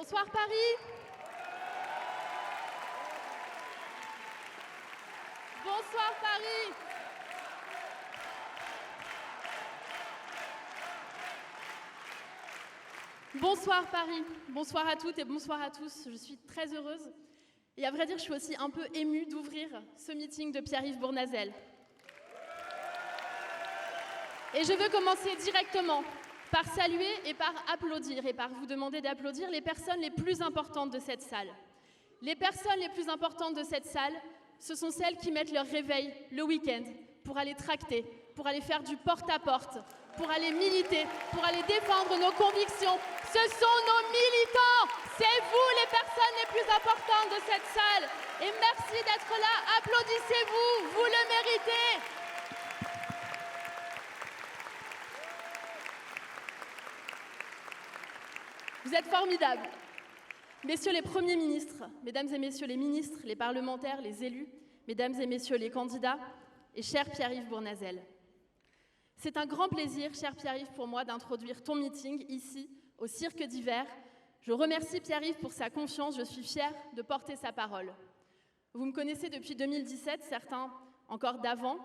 Bonsoir Paris. Bonsoir Paris. Bonsoir Paris. Bonsoir à toutes et bonsoir à tous. Je suis très heureuse. Et à vrai dire, je suis aussi un peu émue d'ouvrir ce meeting de Pierre-Yves Bournazel. Et je veux commencer directement par saluer et par applaudir et par vous demander d'applaudir les personnes les plus importantes de cette salle. Les personnes les plus importantes de cette salle, ce sont celles qui mettent leur réveil le week-end pour aller tracter, pour aller faire du porte-à-porte, pour aller militer, pour aller défendre nos convictions. Ce sont nos militants, c'est vous les personnes les plus importantes de cette salle. Et merci d'être là, applaudissez-vous, vous le méritez. Vous êtes formidables. Messieurs les premiers ministres, mesdames et messieurs les ministres, les parlementaires, les élus, mesdames et messieurs les candidats, et cher Pierre-Yves Bournazel. C'est un grand plaisir, cher Pierre-Yves, pour moi d'introduire ton meeting ici, au Cirque d'Hiver. Je remercie Pierre-Yves pour sa confiance, je suis fière de porter sa parole. Vous me connaissez depuis 2017, certains encore d'avant.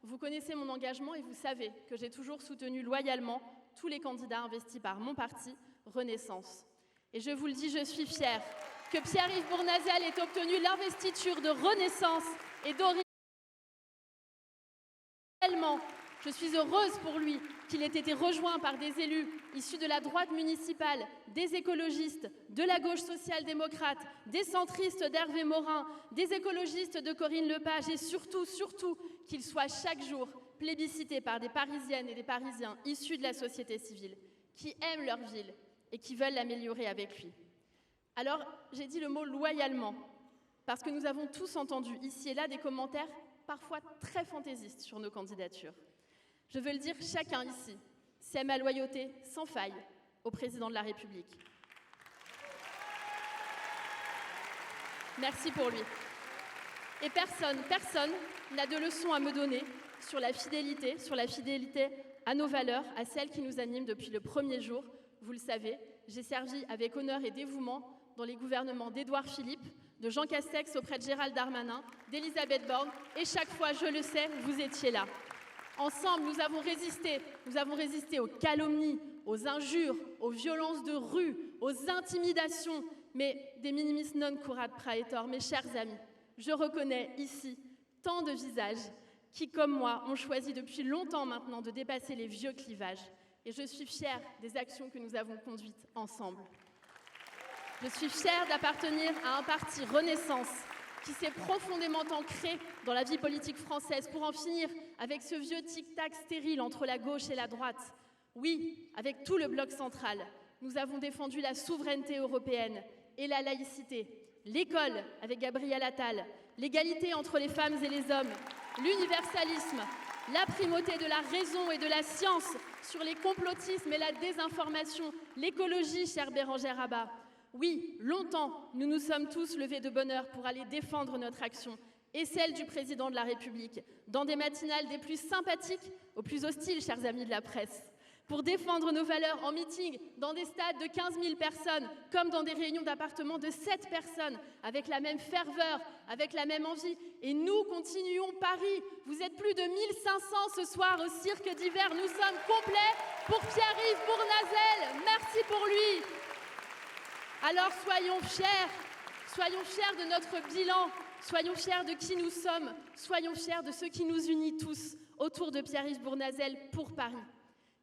Vous connaissez mon engagement et vous savez que j'ai toujours soutenu loyalement tous les candidats investis par mon parti, Renaissance. Et je vous le dis, je suis fière que Pierre-Yves Bournazel ait obtenu l'investiture de Renaissance et d'Horizon. Je suis heureuse pour lui qu'il ait été rejoint par des élus issus de la droite municipale, des écologistes, de la gauche social-démocrate, des centristes d'Hervé Morin, des écologistes de Corinne Lepage et surtout qu'il soit chaque jour plébiscité par des Parisiennes et des Parisiens issus de la société civile, qui aiment leur ville et qui veulent l'améliorer avec lui. Alors, j'ai dit le mot loyalement, parce que nous avons tous entendu ici et là des commentaires parfois très fantaisistes sur nos candidatures. Je veux le dire, chacun ici sait ma loyauté sans faille au président de la République. Merci pour lui. Et personne n'a de leçon à me donner sur la fidélité à nos valeurs, à celles qui nous animent depuis le premier jour. Vous le savez, j'ai servi avec honneur et dévouement dans les gouvernements d'Édouard Philippe, de Jean Castex auprès de Gérald Darmanin, d'Elisabeth Borne, et chaque fois, je le sais, vous étiez là. Ensemble, nous avons résisté aux calomnies, aux injures, aux violences de rue, aux intimidations, mais des minimis non curat praetor, mes chers amis. Je reconnais ici tant de visages qui, comme moi, ont choisi depuis longtemps maintenant de dépasser les vieux clivages. Et je suis fière des actions que nous avons conduites ensemble. Je suis fière d'appartenir à un parti Renaissance qui s'est profondément ancré dans la vie politique française pour en finir avec ce vieux tic-tac stérile entre la gauche et la droite. Oui, avec tout le bloc central, nous avons défendu la souveraineté européenne et la laïcité, l'école avec Gabriel Attal, l'égalité entre les femmes et les hommes, l'universalisme, la primauté de la raison et de la science sur les complotismes et la désinformation, l'écologie, chère Bérangère Abba. Oui, longtemps, nous nous sommes tous levés de bonne heure pour aller défendre notre action et celle du président de la République, dans des matinales des plus sympathiques aux plus hostiles, chers amis de la presse, pour défendre nos valeurs en meeting dans des stades de 15 000 personnes, comme dans des réunions d'appartements de 7 personnes, avec la même ferveur, avec la même envie. Et nous continuons Paris. Vous êtes plus de 1500 ce soir au Cirque d'Hiver. Nous sommes complets pour Pierre-Yves Bournazel. Merci pour lui. Alors soyons fiers de notre bilan, soyons fiers de qui nous sommes, soyons fiers de ce qui nous unit tous autour de Pierre-Yves Bournazel pour Paris.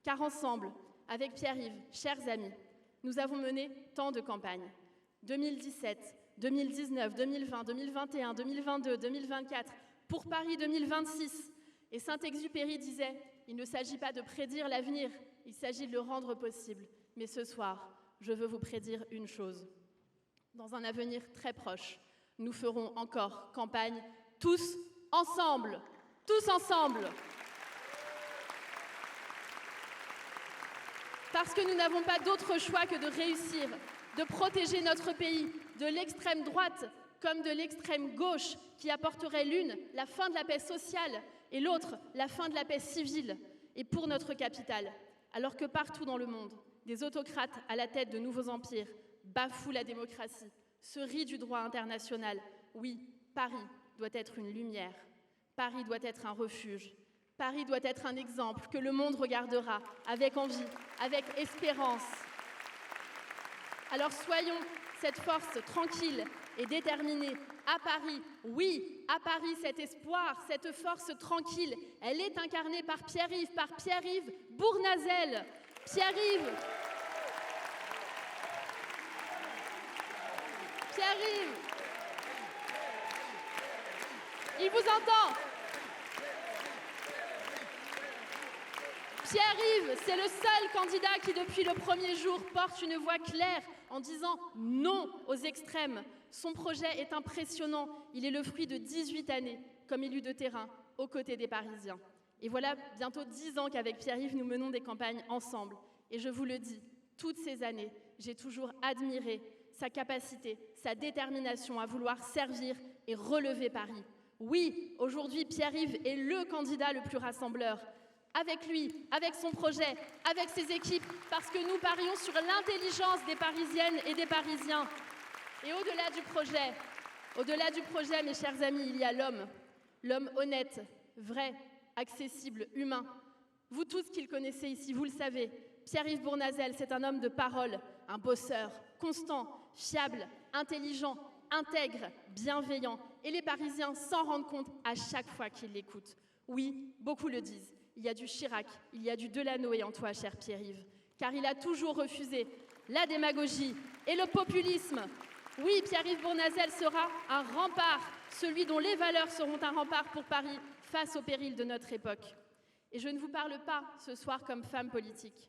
Car ensemble, avec Pierre-Yves, chers amis, nous avons mené tant de campagnes. 2017, 2019, 2020, 2021, 2022, 2024, pour Paris 2026. Et Saint-Exupéry disait, il ne s'agit pas de prédire l'avenir, il s'agit de le rendre possible. Mais ce soir, je veux vous prédire une chose. Dans un avenir très proche, nous ferons encore campagne tous ensemble. Tous ensemble. Parce que nous n'avons pas d'autre choix que de réussir, de protéger notre pays de l'extrême droite comme de l'extrême gauche qui apporterait l'une la fin de la paix sociale et l'autre la fin de la paix civile. Et pour notre capitale, alors que partout dans le monde, des autocrates à la tête de nouveaux empires bafoue la démocratie, se rit du droit international. Oui, Paris doit être une lumière. Paris doit être un refuge. Paris doit être un exemple que le monde regardera avec envie, avec espérance. Alors soyons cette force tranquille et déterminée à Paris. Oui, à Paris, cet espoir, cette force tranquille, elle est incarnée par Pierre-Yves Bournazel. Pierre-Yves, il vous entend. Pierre-Yves, c'est le seul candidat qui, depuis le premier jour, porte une voix claire en disant non aux extrêmes. Son projet est impressionnant. Il est le fruit de 18 années comme élu de terrain aux côtés des Parisiens. Et voilà bientôt 10 ans qu'avec Pierre-Yves, nous menons des campagnes ensemble. Et je vous le dis, toutes ces années, j'ai toujours admiré sa capacité, sa détermination à vouloir servir et relever Paris. Oui, aujourd'hui, Pierre-Yves est le candidat le plus rassembleur. Avec lui, avec son projet, avec ses équipes, parce que nous parions sur l'intelligence des Parisiennes et des Parisiens. Et au-delà du projet, mes chers amis, il y a l'homme. L'homme honnête, vrai, accessible, humain. Vous tous qui le connaissez ici, vous le savez, Pierre-Yves Bournazel, c'est un homme de parole, un bosseur, constant, fiable, intelligent, intègre, bienveillant. Et les Parisiens s'en rendent compte à chaque fois qu'ils l'écoutent. Oui, beaucoup le disent. Il y a du Chirac, il y a du Delanoë en toi, cher Pierre-Yves, car il a toujours refusé la démagogie et le populisme. Oui, Pierre-Yves Bournazel sera un rempart, celui dont les valeurs seront un rempart pour Paris face aux périls de notre époque. Et je ne vous parle pas ce soir comme femme politique.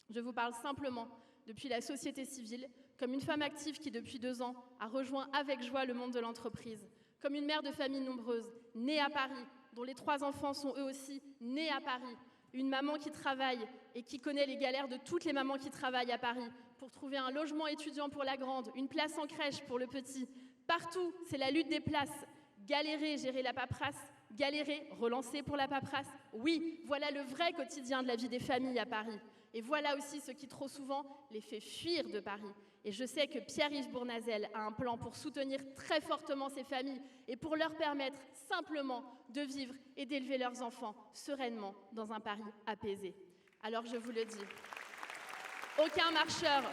Je vous parle simplement depuis la société civile, comme une femme active qui, depuis 2 ans, a rejoint avec joie le monde de l'entreprise, comme une mère de famille nombreuse, née à Paris, dont les 3 enfants sont eux aussi nés à Paris, une maman qui travaille et qui connaît les galères de toutes les mamans qui travaillent à Paris pour trouver un logement étudiant pour la grande, une place en crèche pour le petit. Partout, c'est la lutte des places. Galérer, gérer la paperasse, galérer, relancer pour la paperasse. Oui, voilà le vrai quotidien de la vie des familles à Paris. Et voilà aussi ce qui trop souvent les fait fuir de Paris. Et je sais que Pierre-Yves Bournazel a un plan pour soutenir très fortement ces familles et pour leur permettre simplement de vivre et d'élever leurs enfants sereinement dans un Paris apaisé. Alors je vous le dis, aucun marcheur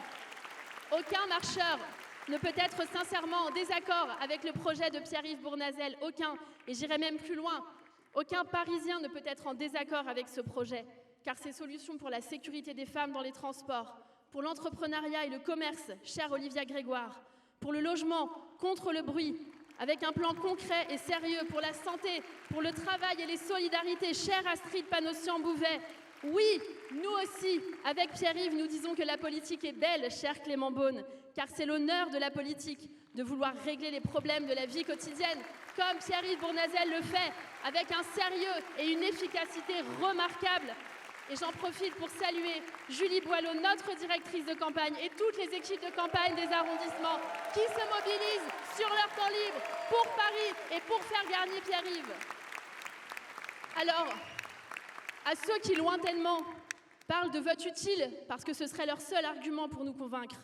ne peut être sincèrement en désaccord avec le projet de Pierre-Yves Bournazel. Aucun, et j'irai même plus loin, aucun Parisien ne peut être en désaccord avec ce projet, car ces solutions pour la sécurité des femmes dans les transports, pour l'entrepreneuriat et le commerce, chère Olivia Grégoire, pour le logement, contre le bruit, avec un plan concret et sérieux pour la santé, pour le travail et les solidarités, chère Astrid Panosyan-Bouvet. Oui, nous aussi, avec Pierre-Yves, nous disons que la politique est belle, cher Clément Beaune, car c'est l'honneur de la politique de vouloir régler les problèmes de la vie quotidienne, comme Pierre-Yves Bournazel le fait, avec un sérieux et une efficacité remarquables. Et j'en profite pour saluer Julie Boileau, notre directrice de campagne, et toutes les équipes de campagne des arrondissements qui se mobilisent sur leur temps libre pour Paris et pour faire gagner Pierre-Yves. Alors, à ceux qui lointainement parlent de vote utile, parce que ce serait leur seul argument pour nous convaincre,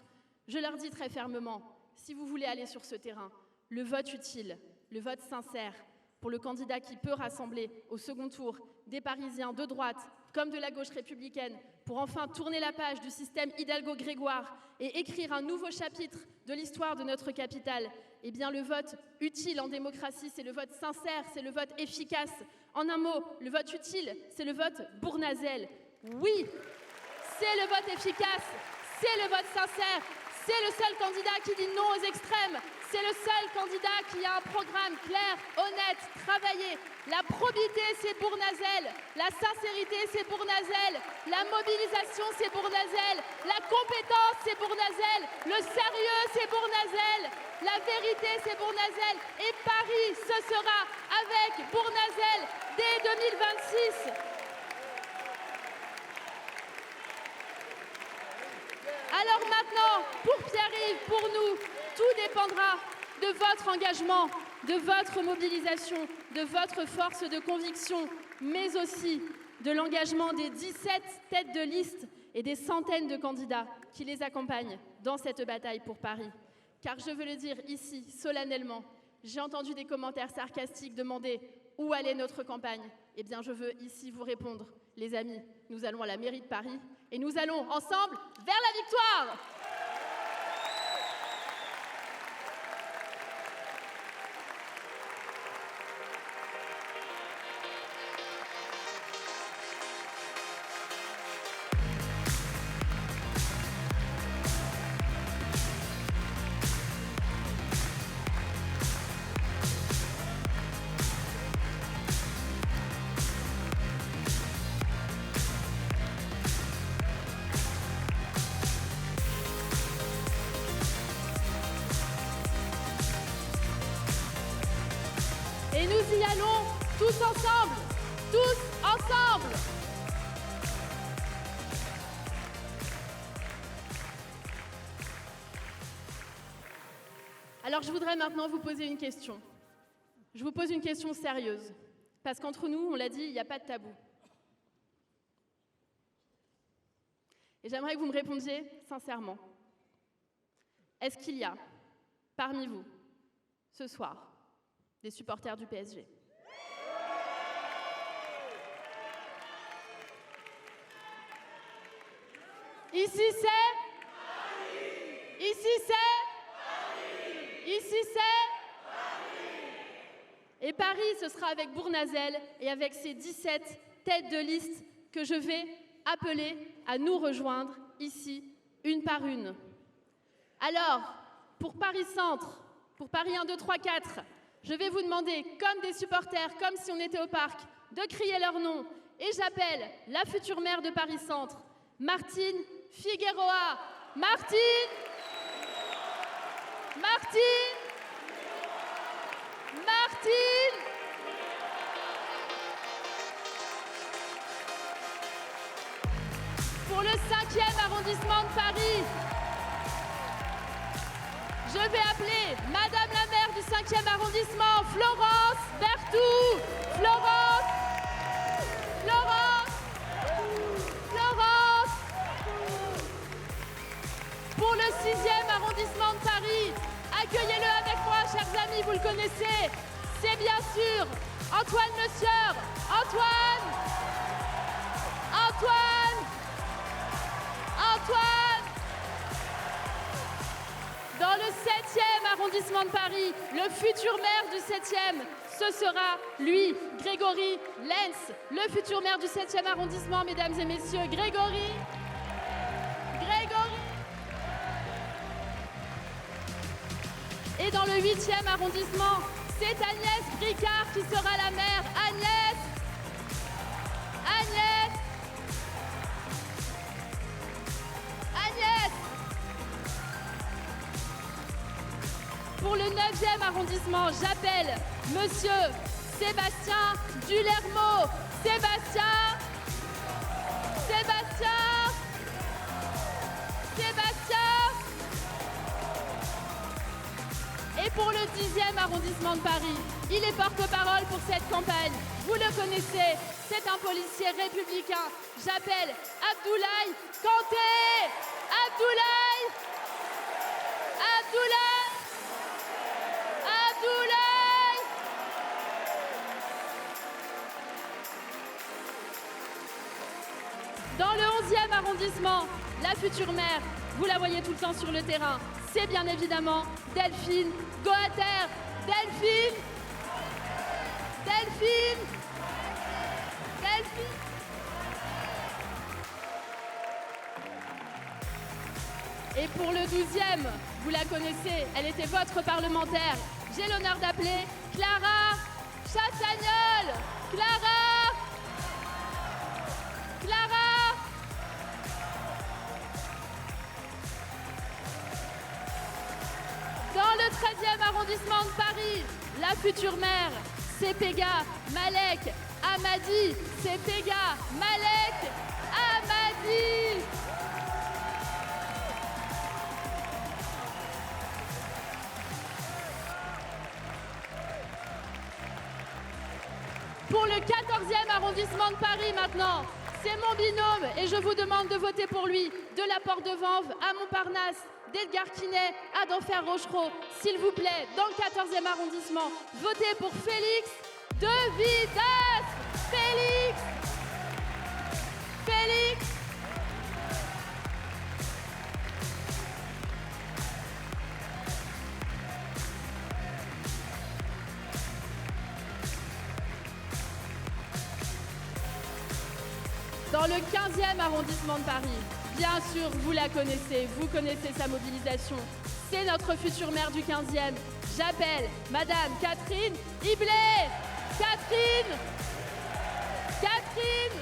je leur dis très fermement, si vous voulez aller sur ce terrain, le vote utile, le vote sincère, pour le candidat qui peut rassembler au second tour des Parisiens de droite comme de la gauche républicaine pour enfin tourner la page du système Hidalgo-Grégoire et écrire un nouveau chapitre de l'histoire de notre capitale, eh bien le vote utile en démocratie, c'est le vote sincère, c'est le vote efficace. En un mot, le vote utile, c'est le vote Bournazel. Oui, c'est le vote efficace, c'est le vote sincère, c'est le seul candidat qui dit non aux extrêmes. C'est le seul candidat qui a un programme clair, honnête, travaillé. La probité, c'est Bournazel. La sincérité, c'est Bournazel. La mobilisation, c'est Bournazel. La compétence, c'est Bournazel. Le sérieux, c'est Bournazel. La vérité, c'est Bournazel. Et Paris, ce sera avec Bournazel dès 2026. Alors maintenant, pour Pierre-Yves, pour nous, tout dépendra de votre engagement, de votre mobilisation, de votre force de conviction, mais aussi de l'engagement des 17 têtes de liste et des centaines de candidats qui les accompagnent dans cette bataille pour Paris. Car je veux le dire ici, solennellement, j'ai entendu des commentaires sarcastiques demander où allait notre campagne. Eh bien, je veux ici vous répondre, les amis, nous allons à la mairie de Paris et nous allons ensemble vers la victoire! Et nous y allons tous ensemble, tous ensemble. Alors je voudrais maintenant vous poser une question. Je vous pose une question sérieuse, parce qu'entre nous, on l'a dit, il n'y a pas de tabou. Et j'aimerais que vous me répondiez sincèrement. Est-ce qu'il y a, parmi vous, ce soir, des supporters du PSG? Ici c'est Paris. Ici c'est Paris. Ici c'est Paris. Et Paris, ce sera avec Bournazel et avec ses 17 têtes de liste que je vais appeler à nous rejoindre ici, une par une. Alors, pour Paris Centre, pour Paris 1, 2, 3, 4, je vais vous demander, comme des supporters, comme si on était au parc, de crier leur nom. Et j'appelle la future maire de Paris Centre, Martine Figueroa. Martine! Martine! Martine! Pour le 5e arrondissement de Paris, je vais appeler Madame la maire du 5e arrondissement, Florence Berthoud. Florence! Florence! Florence! Pour le 6e arrondissement de Paris, accueillez-le avec moi, chers amis, vous le connaissez. C'est bien sûr Antoine Le Sieur. Antoine! Antoine! Antoine! Dans le 7e arrondissement de Paris, le futur maire du 7e, ce sera lui, Grégory Lenz, le futur maire du 7e arrondissement, mesdames et messieurs. Grégory. Et dans le 8e arrondissement, c'est Agnès Bricard qui sera la maire. Agnès. Pour le 9e arrondissement, j'appelle Monsieur Sébastien Dulermo. Sébastien. Et pour le 10e arrondissement de Paris, il est porte-parole pour cette campagne. Vous le connaissez, c'est un policier républicain. J'appelle Abdoulaye Kanté. Abdoulaye. Dans le 11e arrondissement, la future maire, vous la voyez tout le temps sur le terrain, c'est bien évidemment Delphine Goater. Delphine. Et pour le 12e, vous la connaissez, elle était votre parlementaire. J'ai l'honneur d'appeler Clara Chassagnol. Clara. Dans le 13e arrondissement de Paris, la future maire, c'est Pega Malek Hamadi. C'est Pega Malek Hamadi. Pour le 14e arrondissement de Paris maintenant. C'est mon binôme et je vous demande de voter pour lui. De la Porte de Vanves à Montparnasse, d'Edgar Quinet à d'Enfer Rochereau. S'il vous plaît, dans le 14e arrondissement, votez pour Félix de Vidas. Félix. Félix. Dans le 15e arrondissement de Paris, bien sûr, vous la connaissez, vous connaissez sa mobilisation. C'est notre future maire du 15e. J'appelle Madame Catherine Hiblet. Catherine. Catherine.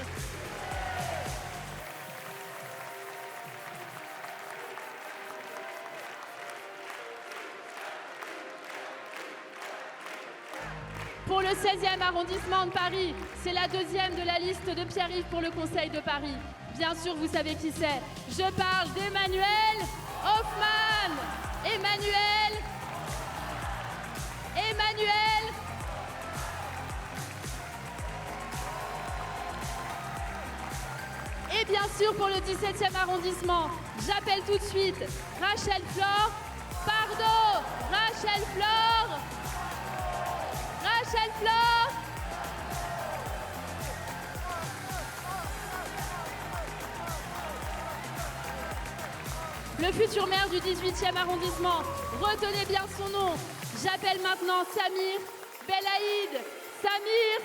Pour le 16e arrondissement de Paris, c'est la deuxième de la liste de Pierre-Yves pour le Conseil de Paris. Bien sûr, vous savez qui c'est. Je parle d'Emmanuel Hoffmann. Emmanuel. Et bien sûr, pour le 17e arrondissement, j'appelle tout de suite Rachel Flore. Pardon, Rachel Flore. Rachel Flore. Le futur maire du 18e arrondissement, retenez bien son nom. J'appelle maintenant Samir Belaïd. Samir.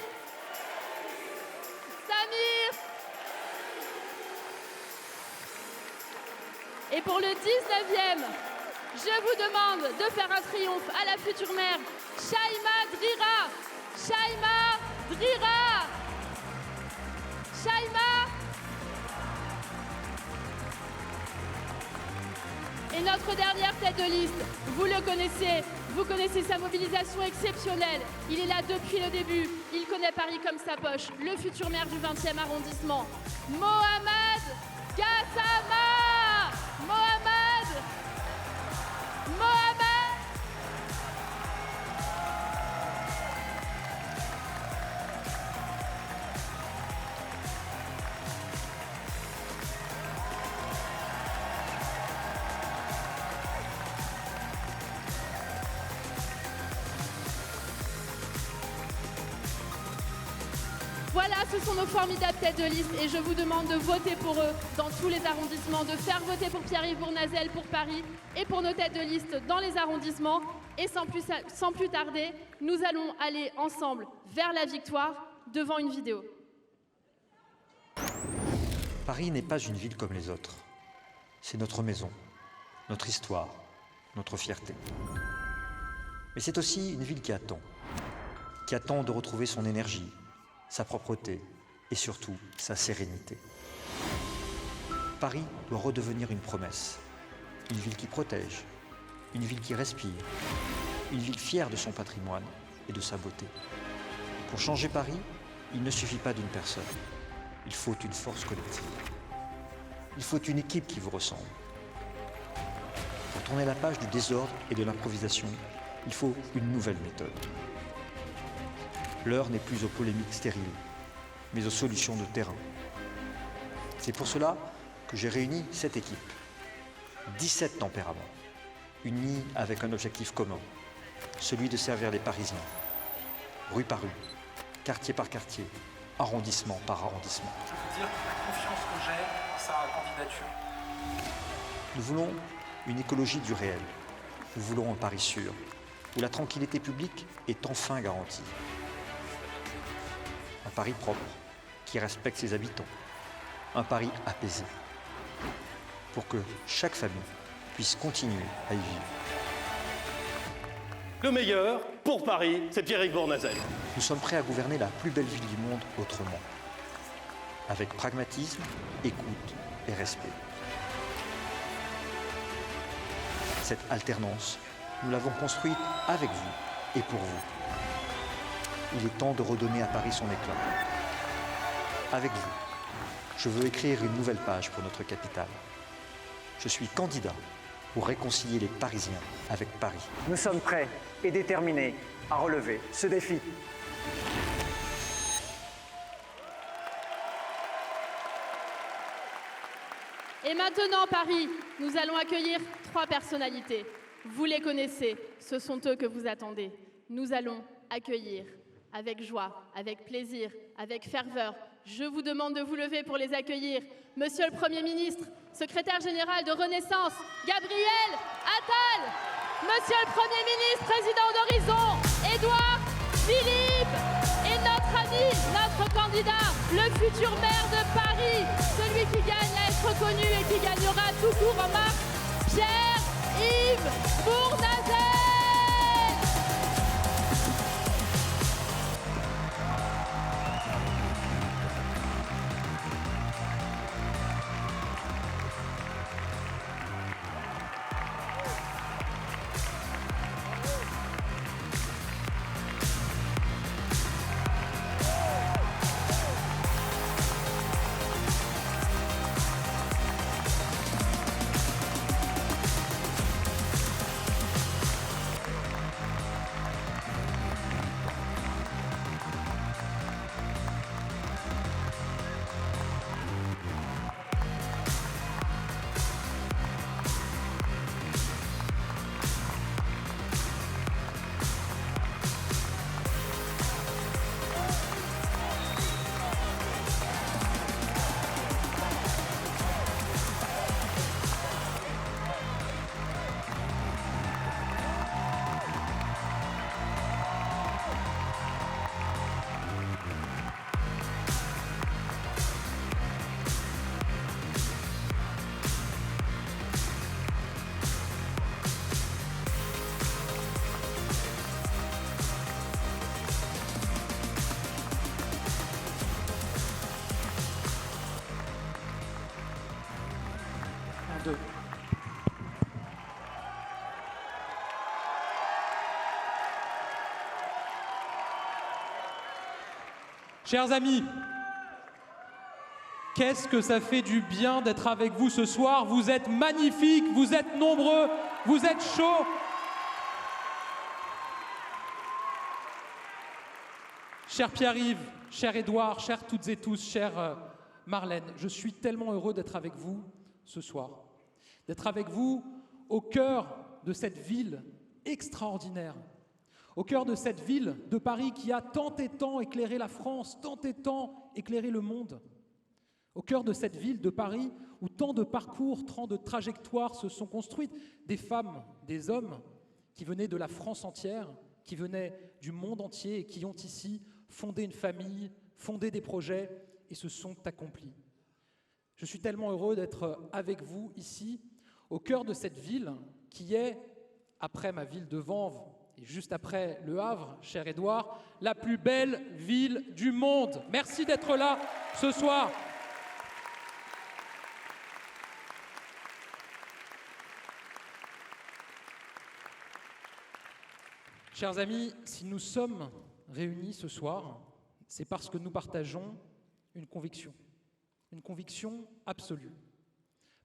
Et pour le 19e, je vous demande de faire un triomphe à la future maire, Shaima Drira. Shaima Drira. Shaima. Et notre dernière tête de liste, vous le connaissez, vous connaissez sa mobilisation exceptionnelle. Il est là depuis le début, il connaît Paris comme sa poche. Le futur maire du 20e arrondissement, Mohamed Gassama. Mohamed. Voilà, ce sont nos formidables têtes de liste et je vous demande de voter pour eux dans tous les arrondissements, de faire voter pour Pierre-Yves Bournazel pour Paris et pour nos têtes de liste dans les arrondissements. Et sans plus tarder, nous allons aller ensemble vers la victoire devant une vidéo. Paris n'est pas une ville comme les autres. C'est notre maison, notre histoire, notre fierté. Mais c'est aussi une ville qui attend de retrouver son énergie, sa propreté et surtout sa sérénité. Paris doit redevenir une promesse, une ville qui protège, une ville qui respire, une ville fière de son patrimoine et de sa beauté. Pour changer Paris, il ne suffit pas d'une personne, il faut une force collective. Il faut une équipe qui vous ressemble. Pour tourner la page du désordre et de l'improvisation, il faut une nouvelle méthode. L'heure n'est plus aux polémiques stériles, mais aux solutions de terrain. C'est pour cela que j'ai réuni cette équipe. 17 tempéraments, unis avec un objectif commun, celui de servir les Parisiens. Rue par rue, quartier par quartier, arrondissement par arrondissement. Je peux dire la confiance que j'ai dans sa candidature. Nous voulons une écologie du réel. Nous voulons un Paris sûr, où la tranquillité publique est enfin garantie. Un Paris propre, qui respecte ses habitants. Un Paris apaisé, pour que chaque famille puisse continuer à y vivre. Le meilleur, pour Paris, c'est Pierre-Yves Bournazel. Nous sommes prêts à gouverner la plus belle ville du monde autrement, avec pragmatisme, écoute et respect. Cette alternance, nous l'avons construite avec vous et pour vous. Il est temps de redonner à Paris son éclat. Avec vous, je veux écrire une nouvelle page pour notre capitale. Je suis candidat pour réconcilier les Parisiens avec Paris. Nous sommes prêts et déterminés à relever ce défi. Et maintenant, Paris, nous allons accueillir 3 personnalités. Vous les connaissez, ce sont eux que vous attendez. Nous allons accueillir avec joie, avec plaisir, avec ferveur. Je vous demande de vous lever pour les accueillir. Monsieur le Premier ministre, secrétaire général de Renaissance, Gabriel Attal. Monsieur le Premier ministre, président d'Horizon, Édouard Philippe. Et notre ami, notre candidat, le futur maire de Paris, celui qui gagne à être reconnu et qui gagnera tout court en mars, Pierre-Yves Bournazel. Chers amis, qu'est-ce que ça fait du bien d'être avec vous ce soir. Vous êtes magnifiques, vous êtes nombreux, vous êtes chauds. Cher Pierre-Yves, cher Édouard, chers toutes et tous, chère Marlène, je suis tellement heureux d'être avec vous ce soir, d'être avec vous au cœur de cette ville extraordinaire, au cœur de cette ville de Paris qui a tant et tant éclairé la France, tant et tant éclairé le monde, au cœur de cette ville de Paris où tant de parcours, tant de trajectoires se sont construites, des femmes, des hommes qui venaient de la France entière, qui venaient du monde entier et qui ont ici fondé une famille, fondé des projets et se sont accomplis. Je suis tellement heureux d'être avec vous ici, au cœur de cette ville qui est, après ma ville de Vanves et juste après Le Havre, cher Édouard, la plus belle ville du monde. Merci d'être là ce soir. Chers amis, si nous sommes réunis ce soir, c'est parce que nous partageons une conviction absolue.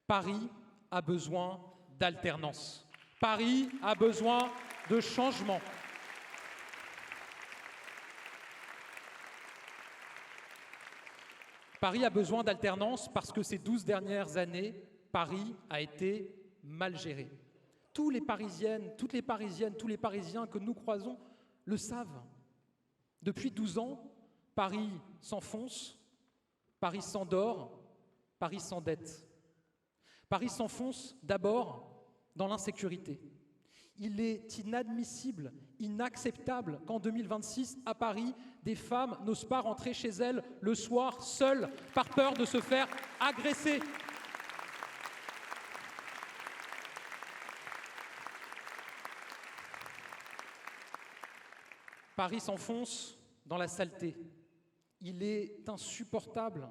Paris a besoin d'alternance. Paris a besoin de changement. Paris a besoin d'alternance parce que ces 12 dernières années, Paris a été mal géré. Toutes les Parisiennes, tous les Parisiens que nous croisons le savent. Depuis 12 ans, Paris s'enfonce, Paris s'endort, Paris s'endette. Paris s'enfonce d'abord dans l'insécurité. Il est inadmissible, inacceptable qu'en 2026, à Paris, des femmes n'osent pas rentrer chez elles le soir seules par peur de se faire agresser. Paris s'enfonce dans la saleté. Il est insupportable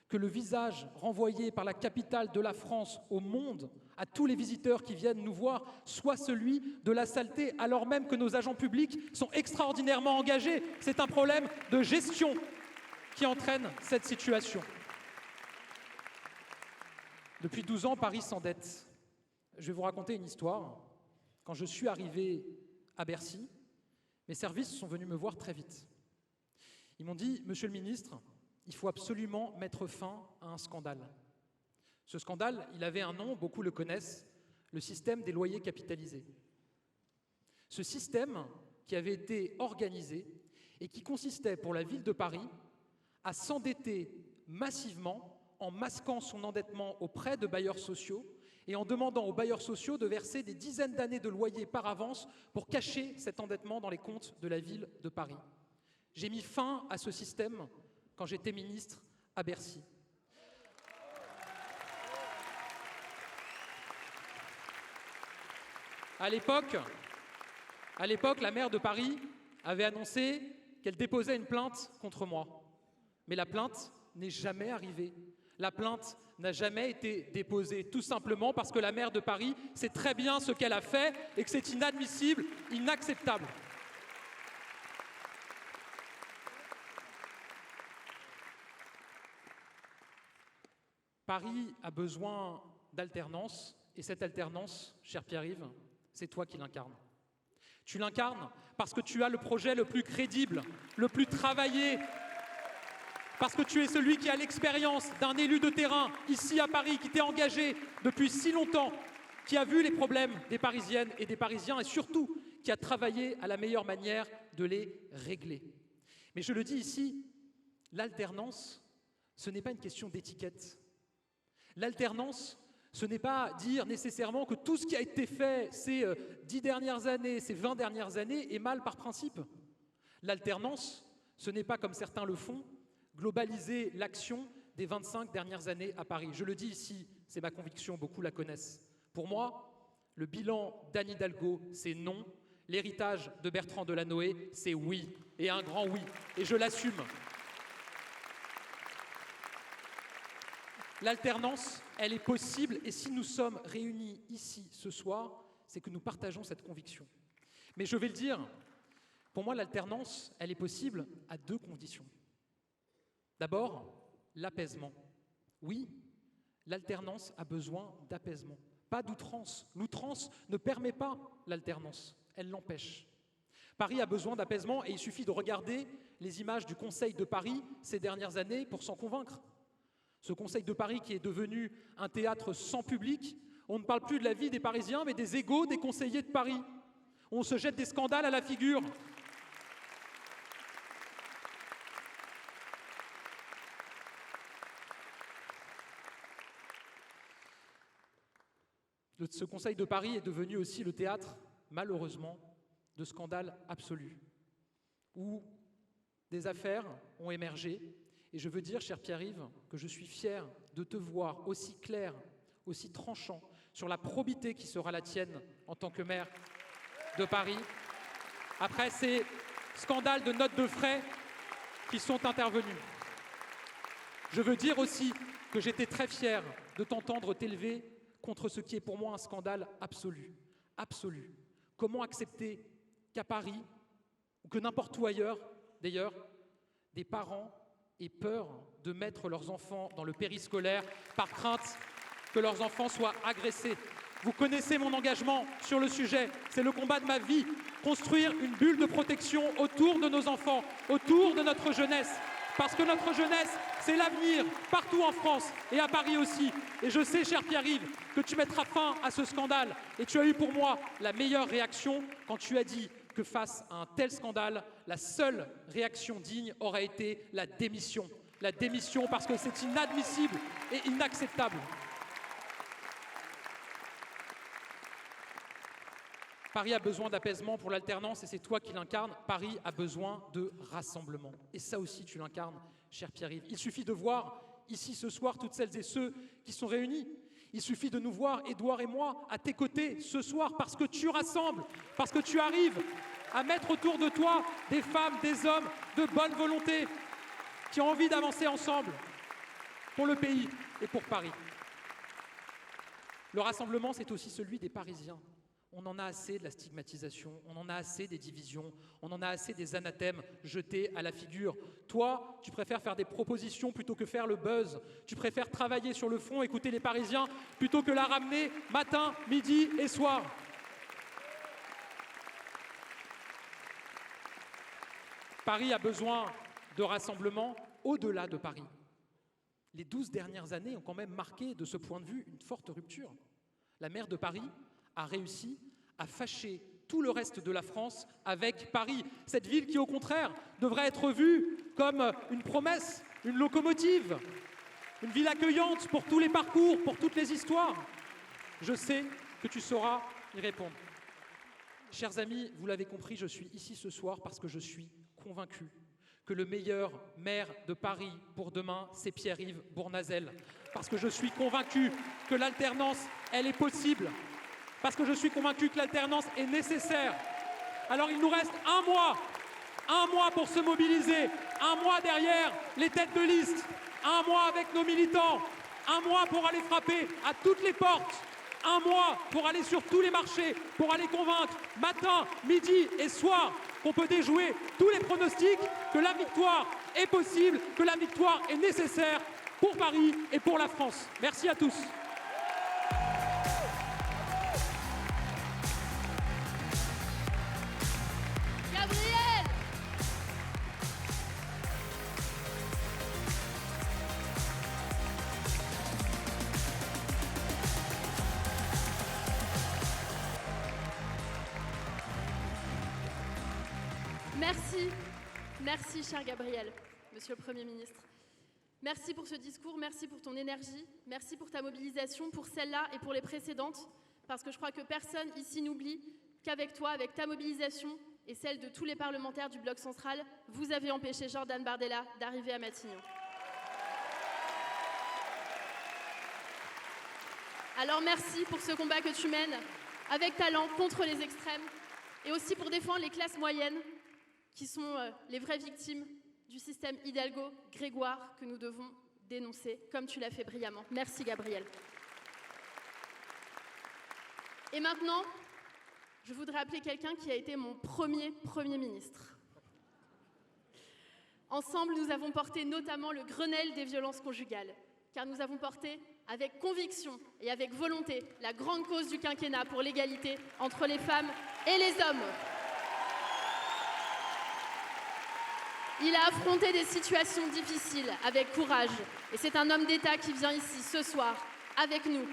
que le visage renvoyé par la capitale de la France au monde, à tous les visiteurs qui viennent nous voir, soit celui de la saleté, alors même que nos agents publics sont extraordinairement engagés. C'est un problème de gestion qui entraîne cette situation. Depuis 12 ans, Paris s'endette. Je vais vous raconter une histoire. Quand je suis arrivé à Bercy, mes services sont venus me voir très vite. Ils m'ont dit « Monsieur le ministre, il faut absolument mettre fin à un scandale. Ce scandale, il avait un nom, beaucoup le connaissent, le système des loyers capitalisés. Ce système qui avait été organisé et qui consistait pour la ville de Paris à s'endetter massivement en masquant son endettement auprès de bailleurs sociaux et en demandant aux bailleurs sociaux de verser des dizaines d'années de loyer par avance pour cacher cet endettement dans les comptes de la ville de Paris. J'ai mis fin à ce système quand j'étais ministre à Bercy. À l'époque, la maire de Paris avait annoncé qu'elle déposait une plainte contre moi. Mais la plainte n'est jamais arrivée. La plainte n'a jamais été déposée, tout simplement parce que la maire de Paris sait très bien ce qu'elle a fait et que c'est inadmissible, inacceptable. Paris a besoin d'alternance, et cette alternance, cher Pierre-Yves, c'est toi qui l'incarnes. Tu l'incarnes parce que tu as le projet le plus crédible, le plus travaillé, parce que tu es celui qui a l'expérience d'un élu de terrain, ici à Paris, qui t'est engagé depuis si longtemps, qui a vu les problèmes des Parisiennes et des Parisiens, et surtout, qui a travaillé à la meilleure manière de les régler. Mais je le dis ici, l'alternance, ce n'est pas une question d'étiquette. L'alternance, ce n'est pas dire nécessairement que tout ce qui a été fait ces 10 dernières années, ces 20 dernières années, est mal par principe. L'alternance, ce n'est pas, comme certains le font, globaliser l'action des 25 dernières années à Paris. Je le dis ici, c'est ma conviction, beaucoup la connaissent. Pour moi, le bilan d'Anne Hidalgo, c'est non. L'héritage de Bertrand Delanoë, c'est oui, et un grand oui, et je l'assume. L'alternance, elle est possible, et si nous sommes réunis ici ce soir, c'est que nous partageons cette conviction. Mais je vais le dire, pour moi, l'alternance, elle est possible à 2 conditions. D'abord, l'apaisement. Oui, l'alternance a besoin d'apaisement, pas d'outrance. L'outrance ne permet pas l'alternance, elle l'empêche. Paris a besoin d'apaisement et il suffit de regarder les images du Conseil de Paris ces dernières années pour s'en convaincre. Ce Conseil de Paris qui est devenu un théâtre sans public, on ne parle plus de la vie des Parisiens, mais des égos des conseillers de Paris. On se jette des scandales à la figure. Ce Conseil de Paris est devenu aussi le théâtre, malheureusement, de scandales absolus, où des affaires ont émergé. Et je veux dire, cher Pierre-Yves, que je suis fier de te voir aussi clair, aussi tranchant, sur la probité qui sera la tienne en tant que maire de Paris, après ces scandales de notes de frais qui sont intervenus. Je veux dire aussi que j'étais très fier de t'entendre t'élever contre ce qui est pour moi un scandale absolu. Absolu. Comment accepter qu'à Paris, ou que n'importe où ailleurs, d'ailleurs, des parents aient peur de mettre leurs enfants dans le périscolaire par crainte que leurs enfants soient agressés. Vous connaissez mon engagement sur le sujet, c'est le combat de ma vie, construire une bulle de protection autour de nos enfants, autour de notre jeunesse, parce que notre jeunesse, c'est l'avenir, partout en France et à Paris aussi. Et je sais, cher Pierre-Yves, que tu mettras fin à ce scandale. Et tu as eu pour moi la meilleure réaction quand tu as dit que face à un tel scandale, la seule réaction digne aurait été la démission. La démission parce que c'est inadmissible et inacceptable. Paris a besoin d'apaisement pour l'alternance et c'est toi qui l'incarnes. Paris a besoin de rassemblement. Et ça aussi, tu l'incarnes, cher Pierre-Yves. Il suffit de voir ici ce soir toutes celles et ceux qui sont réunis. Il suffit de nous voir, Édouard et moi, à tes côtés ce soir parce que tu rassembles, parce que tu arrives à mettre autour de toi des femmes, des hommes de bonne volonté qui ont envie d'avancer ensemble pour le pays et pour Paris. Le rassemblement, c'est aussi celui des Parisiens. On en a assez de la stigmatisation, on en a assez des divisions, on en a assez des anathèmes jetés à la figure. Toi, tu préfères faire des propositions plutôt que faire le buzz. Tu préfères travailler sur le fond, écouter les Parisiens, plutôt que la ramener matin, midi et soir. Paris a besoin de rassemblement au-delà de Paris. les 12 dernières années ont quand même marqué, de ce point de vue, une forte rupture. La maire de Paris a réussi à fâcher tout le reste de la France avec Paris. Cette ville qui, au contraire, devrait être vue comme une promesse, une locomotive, une ville accueillante pour tous les parcours, pour toutes les histoires. Je sais que tu sauras y répondre. Chers amis, vous l'avez compris, je suis ici ce soir parce que je suis convaincu que le meilleur maire de Paris pour demain, c'est Pierre-Yves Bournazel. Parce que je suis convaincu que l'alternance, elle est possible. Parce que je suis convaincu que l'alternance est nécessaire. Alors il nous reste un mois pour se mobiliser, un mois derrière les têtes de liste, un mois avec nos militants, un mois pour aller frapper à toutes les portes, un mois pour aller sur tous les marchés, pour aller convaincre matin, midi et soir qu'on peut déjouer tous les pronostics, que la victoire est possible, que la victoire est nécessaire pour Paris et pour la France. Merci à tous. Gabriel! Merci, cher Gabriel, Monsieur le Premier ministre. Merci pour ce discours, merci pour ton énergie, merci pour ta mobilisation, pour celle-là et pour les précédentes, parce que je crois que personne ici n'oublie qu'avec toi, avec ta mobilisation et celle de tous les parlementaires du Bloc central, vous avez empêché Jordan Bardella d'arriver à Matignon. Alors merci pour ce combat que tu mènes avec talent contre les extrêmes et aussi pour défendre les classes moyennes qui sont les vraies victimes du système Hidalgo-Grégoire que nous devons dénoncer, comme tu l'as fait brillamment. Merci Gabriel. Et maintenant, je voudrais appeler quelqu'un qui a été mon premier Premier ministre. Ensemble, nous avons porté notamment le Grenelle des violences conjugales, car nous avons porté avec conviction et avec volonté la grande cause du quinquennat pour l'égalité entre les femmes et les hommes. Il a affronté des situations difficiles avec courage et c'est un homme d'État qui vient ici ce soir avec nous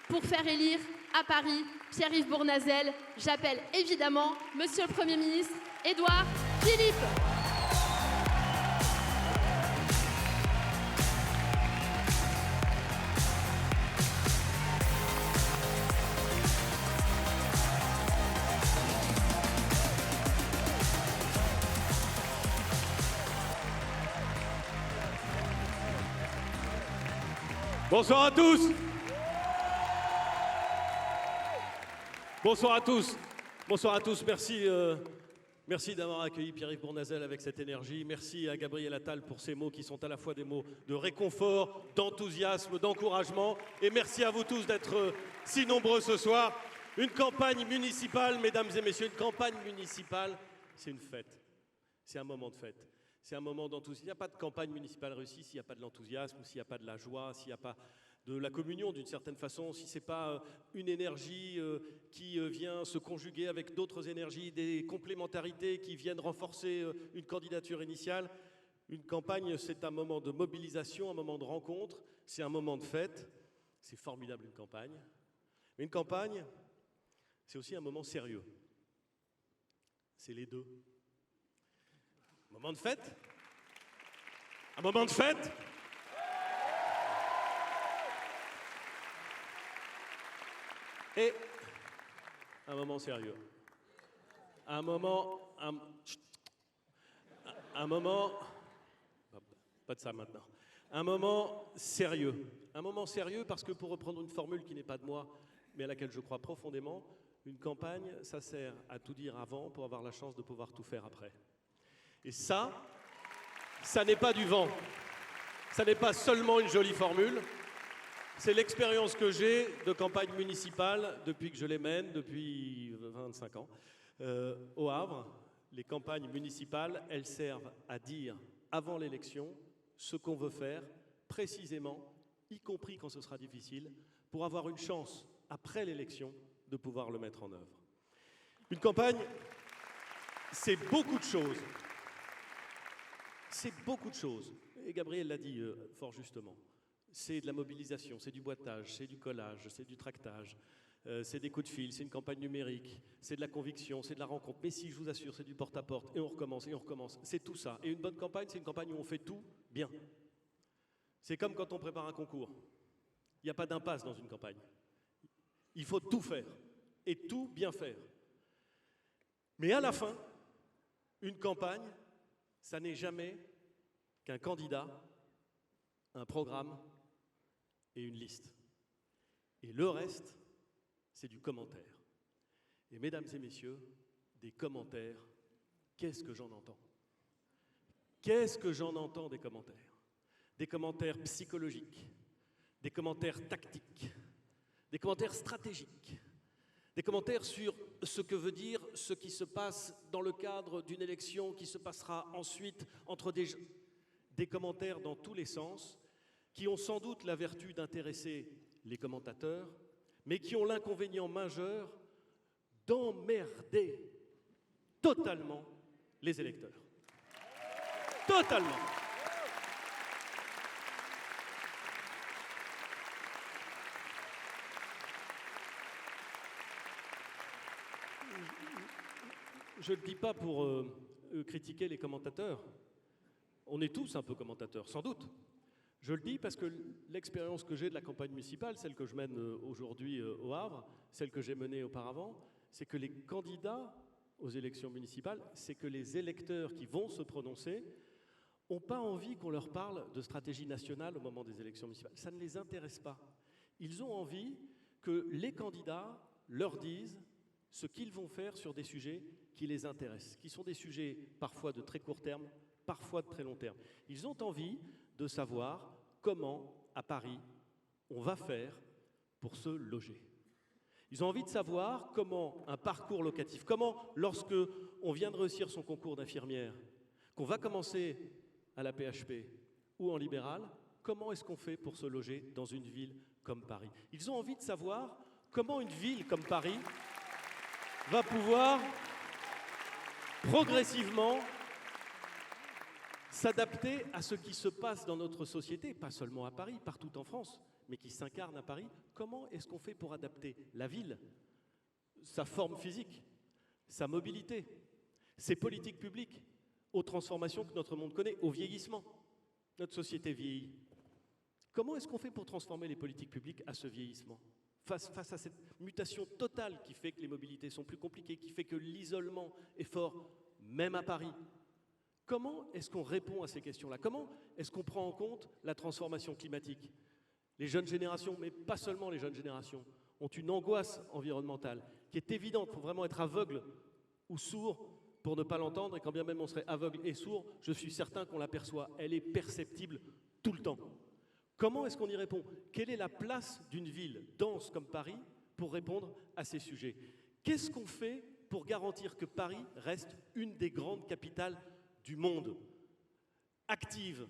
pour faire élire à Paris Pierre-Yves Bournazel. J'appelle évidemment Monsieur le Premier ministre Édouard Philippe. Bonsoir à tous. Bonsoir à tous. Bonsoir à tous. Merci d'avoir accueilli Pierre-Yves Bournazel avec cette énergie. Merci à Gabriel Attal pour ces mots qui sont à la fois des mots de réconfort, d'enthousiasme, d'encouragement. Et merci à vous tous d'être si nombreux ce soir. Une campagne municipale, mesdames et messieurs, une campagne municipale, c'est une fête. C'est un moment de fête. C'est un moment d'enthousiasme. Il n'y a pas de campagne municipale réussie s'il n'y a pas de l'enthousiasme, s'il n'y a pas de la joie, s'il n'y a pas de la communion d'une certaine façon, si ce n'est pas une énergie qui vient se conjuguer avec d'autres énergies, des complémentarités qui viennent renforcer une candidature initiale. Une campagne, c'est un moment de mobilisation, un moment de rencontre, c'est un moment de fête. C'est formidable une campagne. Mais une campagne, c'est aussi un moment sérieux. C'est les deux. Un moment de fête. Un moment de fête. Et un moment sérieux. Un moment... Pas de ça maintenant. Un moment sérieux. Un moment sérieux parce que, pour reprendre une formule qui n'est pas de moi, mais à laquelle je crois profondément, une campagne, ça sert à tout dire avant pour avoir la chance de pouvoir tout faire après. Et ça n'est pas du vent. Ça n'est pas seulement une jolie formule. C'est l'expérience que j'ai de campagne municipale depuis que je les mène, depuis 25 ans. Au Havre, les campagnes municipales, elles servent à dire avant l'élection ce qu'on veut faire précisément, y compris quand ce sera difficile, pour avoir une chance, après l'élection, de pouvoir le mettre en œuvre. Une campagne, c'est beaucoup de choses. C'est beaucoup de choses. Et Gabriel l'a dit fort justement. c'est de la mobilisation, c'est du boitage, c'est du collage, c'est du tractage, c'est des coups de fil, c'est une campagne numérique, c'est de la conviction, c'est de la rencontre. Mais si, je vous assure, c'est du porte-à-porte, et on recommence, et on recommence. C'est tout ça. Et une bonne campagne, c'est une campagne où on fait tout bien. C'est comme quand on prépare un concours. Il n'y a pas d'impasse dans une campagne. Il faut tout faire, et tout bien faire. Mais à la fin, une campagne, ça n'est jamais qu'un candidat, un programme et une liste. Et le reste, c'est du commentaire. Et mesdames et messieurs, des commentaires, qu'est-ce que j'en entends? Qu'est-ce que j'en entends des commentaires? Des commentaires psychologiques, des commentaires tactiques, des commentaires stratégiques, des commentaires sur ce que veut dire ce qui se passe dans le cadre d'une élection qui se passera ensuite entre des commentaires dans tous les sens, qui ont sans doute la vertu d'intéresser les commentateurs, mais qui ont l'inconvénient majeur d'emmerder totalement les électeurs. Totalement. Je ne le dis pas pour critiquer les commentateurs. On est tous un peu commentateurs, sans doute. Je le dis parce que l'expérience que j'ai de la campagne municipale, celle que je mène aujourd'hui au Havre, celle que j'ai menée auparavant, c'est que les candidats aux élections municipales, c'est que les électeurs qui vont se prononcer n'ont pas envie qu'on leur parle de stratégie nationale au moment des élections municipales. Ça ne les intéresse pas. Ils ont envie que les candidats leur disent ce qu'ils vont faire sur des sujets qui les intéressent, qui sont des sujets parfois de très court terme, parfois de très long terme. Ils ont envie de savoir comment, à Paris, on va faire pour se loger. Ils ont envie de savoir comment un parcours locatif, comment, lorsque on vient de réussir son concours d'infirmière, qu'on va commencer à la PHP ou en libéral, comment est-ce qu'on fait pour se loger dans une ville comme Paris? Ils ont envie de savoir comment une ville comme Paris va pouvoir progressivement s'adapter à ce qui se passe dans notre société, pas seulement à Paris, partout en France, mais qui s'incarne à Paris. Comment est-ce qu'on fait pour adapter la ville, sa forme physique, sa mobilité, ses politiques publiques aux transformations que notre monde connaît, au vieillissement? Notre société vieillit. Comment est-ce qu'on fait pour transformer les politiques publiques à ce vieillissement, face à cette mutation totale qui fait que les mobilités sont plus compliquées, qui fait que l'isolement est fort, même à Paris? Comment est-ce qu'on répond à ces questions-là? Comment est-ce qu'on prend en compte la transformation climatique? Les jeunes générations, mais pas seulement les jeunes générations, ont une angoisse environnementale qui est évidente. Il faut vraiment être aveugle ou sourd pour ne pas l'entendre, et quand bien même on serait aveugle et sourd, je suis certain qu'on l'aperçoit. Elle est perceptible tout le temps. Comment est-ce qu'on y répond? Quelle est la place d'une ville dense comme Paris pour répondre à ces sujets? Qu'est-ce qu'on fait pour garantir que Paris reste une des grandes capitales du monde, active,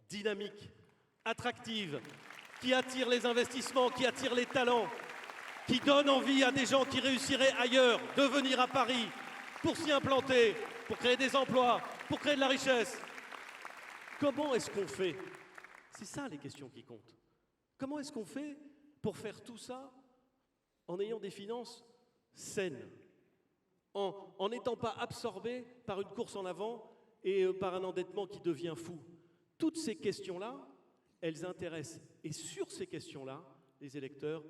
dynamique, attractive, qui attire les investissements, qui attire les talents, qui donne envie à des gens qui réussiraient ailleurs de venir à Paris pour s'y implanter, pour créer des emplois, pour créer de la richesse? Comment est-ce qu'on fait? C'est ça les questions qui comptent. Comment est-ce qu'on fait pour faire tout ça en ayant des finances saines, en n'étant pas absorbé par une course en avant et par un endettement qui devient fou? Toutes ces questions-là, elles intéressent. Et sur ces questions-là, les électeurs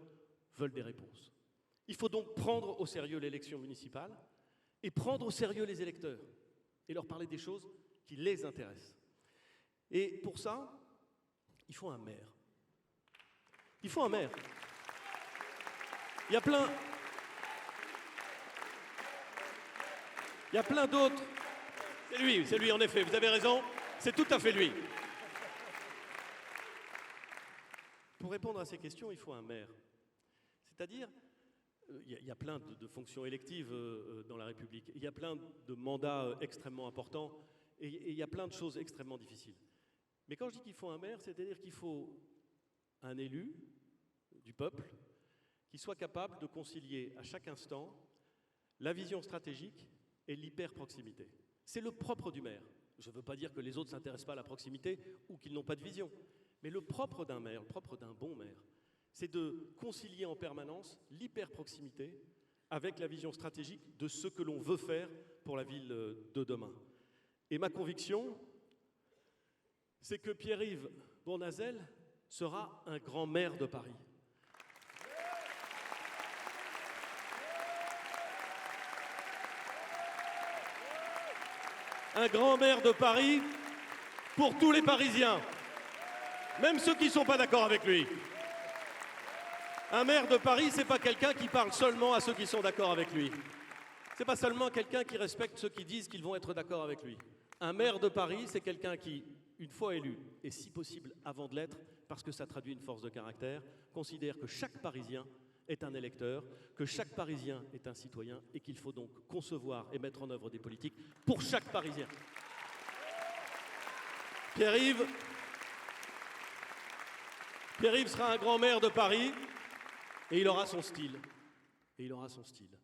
veulent des réponses. Il faut donc prendre au sérieux l'élection municipale et prendre au sérieux les électeurs et leur parler des choses qui les intéressent. Et pour ça, il faut un maire. Il faut un maire. Il y a plein d'autres. C'est lui, en effet, vous avez raison, c'est tout à fait lui. Pour répondre à ces questions, il faut un maire. C'est-à-dire, il y a plein de fonctions électives dans la République, il y a plein de mandats extrêmement importants, et il y a plein de choses extrêmement difficiles. Mais quand je dis qu'il faut un maire, c'est-à-dire qu'il faut un élu du peuple qui soit capable de concilier à chaque instant la vision stratégique et l'hyper-proximité. C'est le propre du maire. Je ne veux pas dire que les autres ne s'intéressent pas à la proximité ou qu'ils n'ont pas de vision. Mais le propre d'un maire, le propre d'un bon maire, c'est de concilier en permanence l'hyper-proximité avec la vision stratégique de ce que l'on veut faire pour la ville de demain. Et ma conviction, c'est que Pierre-Yves Bournazel sera un grand maire de Paris. Un grand maire de Paris pour tous les Parisiens, même ceux qui ne sont pas d'accord avec lui. Un maire de Paris, ce n'est pas quelqu'un qui parle seulement à ceux qui sont d'accord avec lui. Ce n'est pas seulement quelqu'un qui respecte ceux qui disent qu'ils vont être d'accord avec lui. Un maire de Paris, c'est quelqu'un qui, une fois élu, et si possible avant de l'être, parce que ça traduit une force de caractère, considère que chaque Parisien est un électeur, que chaque Parisien est un citoyen et qu'il faut donc concevoir et mettre en œuvre des politiques pour chaque Parisien. Pierre-Yves sera un grand maire de Paris et il aura son style. Et il aura son style.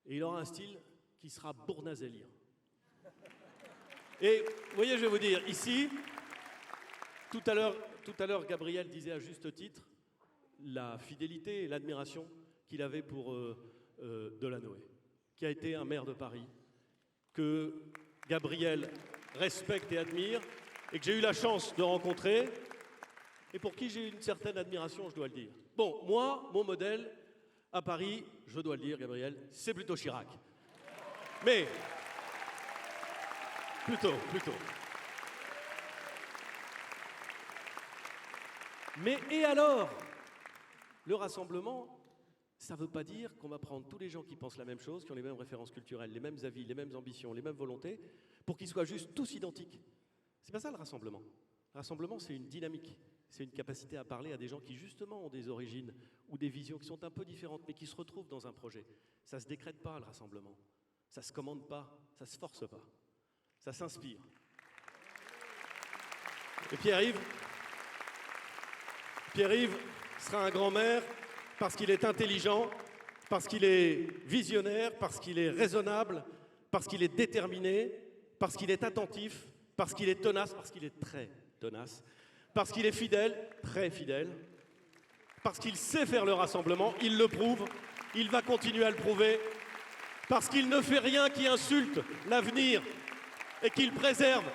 Et il aura un style qui sera bournazelien. Et vous voyez, je vais vous dire, ici, tout à l'heure, Gabriel disait à juste titre la fidélité et l'admiration qu'il avait pour Delanoë, qui a été un maire de Paris, que Gabriel respecte et admire, et que j'ai eu la chance de rencontrer, et pour qui j'ai une certaine admiration, je dois le dire. Bon, moi, mon modèle, à Paris, je dois le dire, Gabriel, c'est plutôt Chirac. Mais, plutôt. Mais, et alors ? Le rassemblement, ça ne veut pas dire qu'on va prendre tous les gens qui pensent la même chose, qui ont les mêmes références culturelles, les mêmes avis, les mêmes ambitions, les mêmes volontés, pour qu'ils soient juste tous identiques. C'est pas ça le rassemblement. Le rassemblement, c'est une dynamique. C'est une capacité à parler à des gens qui, justement, ont des origines ou des visions qui sont un peu différentes, mais qui se retrouvent dans un projet. Ça ne se décrète pas, le rassemblement. Ça ne se commande pas, ça ne se force pas. Ça s'inspire. Et Pierre-Yves sera un grand maire parce qu'il est intelligent, parce qu'il est visionnaire, parce qu'il est raisonnable, parce qu'il est déterminé, parce qu'il est attentif, parce qu'il est tenace, parce qu'il est très tenace, parce qu'il est fidèle, très fidèle, parce qu'il sait faire le rassemblement, il le prouve, il va continuer à le prouver, parce qu'il ne fait rien qui insulte l'avenir et qu'il préserve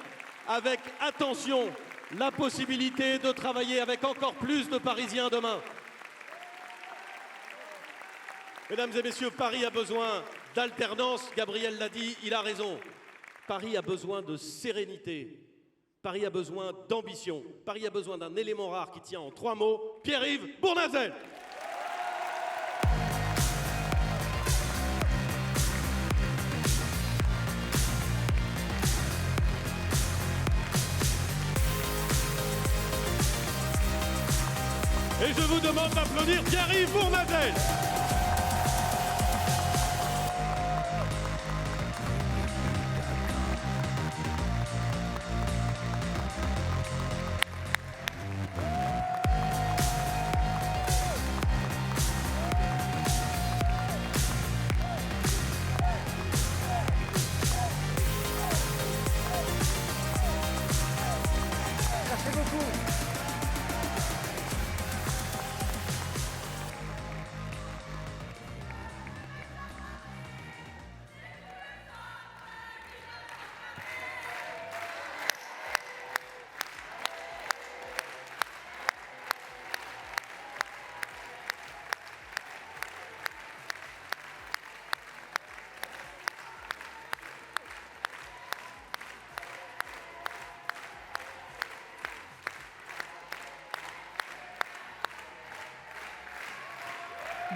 avec attention la possibilité de travailler avec encore plus de Parisiens demain. Mesdames et messieurs, Paris a besoin d'alternance, Gabriel l'a dit, il a raison. Paris a besoin de sérénité, Paris a besoin d'ambition, Paris a besoin d'un élément rare qui tient en 3 mots, Pierre-Yves Bournazel. Et je vous demande d'applaudir Pierre-Yves Bournazel. Merci beaucoup.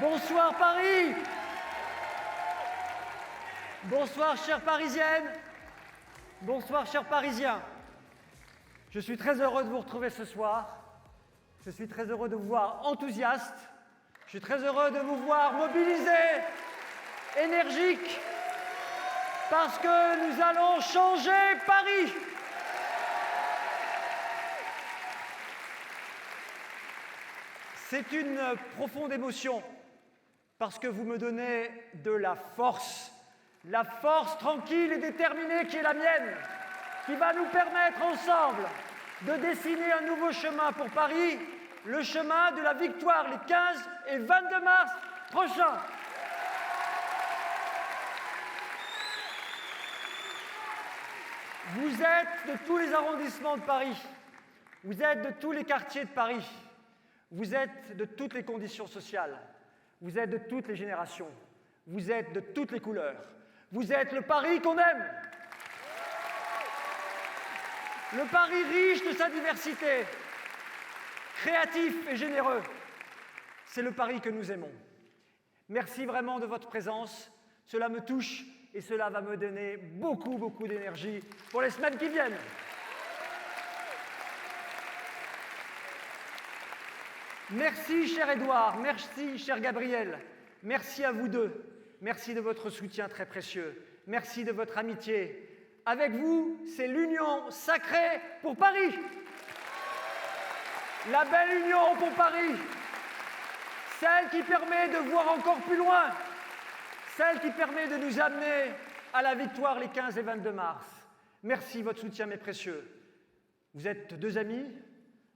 Bonsoir Paris. Bonsoir chères Parisiennes. Bonsoir chers Parisiens. Je suis très heureux de vous retrouver ce soir. Je suis très heureux de vous voir enthousiastes. Je suis très heureux de vous voir mobilisés, énergiques, parce que nous allons changer Paris. C'est une profonde émotion, parce que vous me donnez de la force tranquille et déterminée qui est la mienne, qui va nous permettre ensemble de dessiner un nouveau chemin pour Paris, le chemin de la victoire les 15 et 22 mars prochains. Vous êtes de tous les arrondissements de Paris, vous êtes de tous les quartiers de Paris, vous êtes de toutes les conditions sociales, vous êtes de toutes les générations, vous êtes de toutes les couleurs, vous êtes le Paris qu'on aime. Le Paris riche de sa diversité, créatif et généreux, c'est le Paris que nous aimons. Merci vraiment de votre présence, cela me touche et cela va me donner beaucoup d'énergie pour les semaines qui viennent. Merci, cher Édouard, merci, cher Gabriel, merci à vous deux, merci de votre soutien très précieux, merci de votre amitié. Avec vous, c'est l'union sacrée pour Paris. La belle union pour Paris, celle qui permet de voir encore plus loin, celle qui permet de nous amener à la victoire les 15 et 22 mars. Merci, votre soutien m'est précieux. Vous êtes deux amis,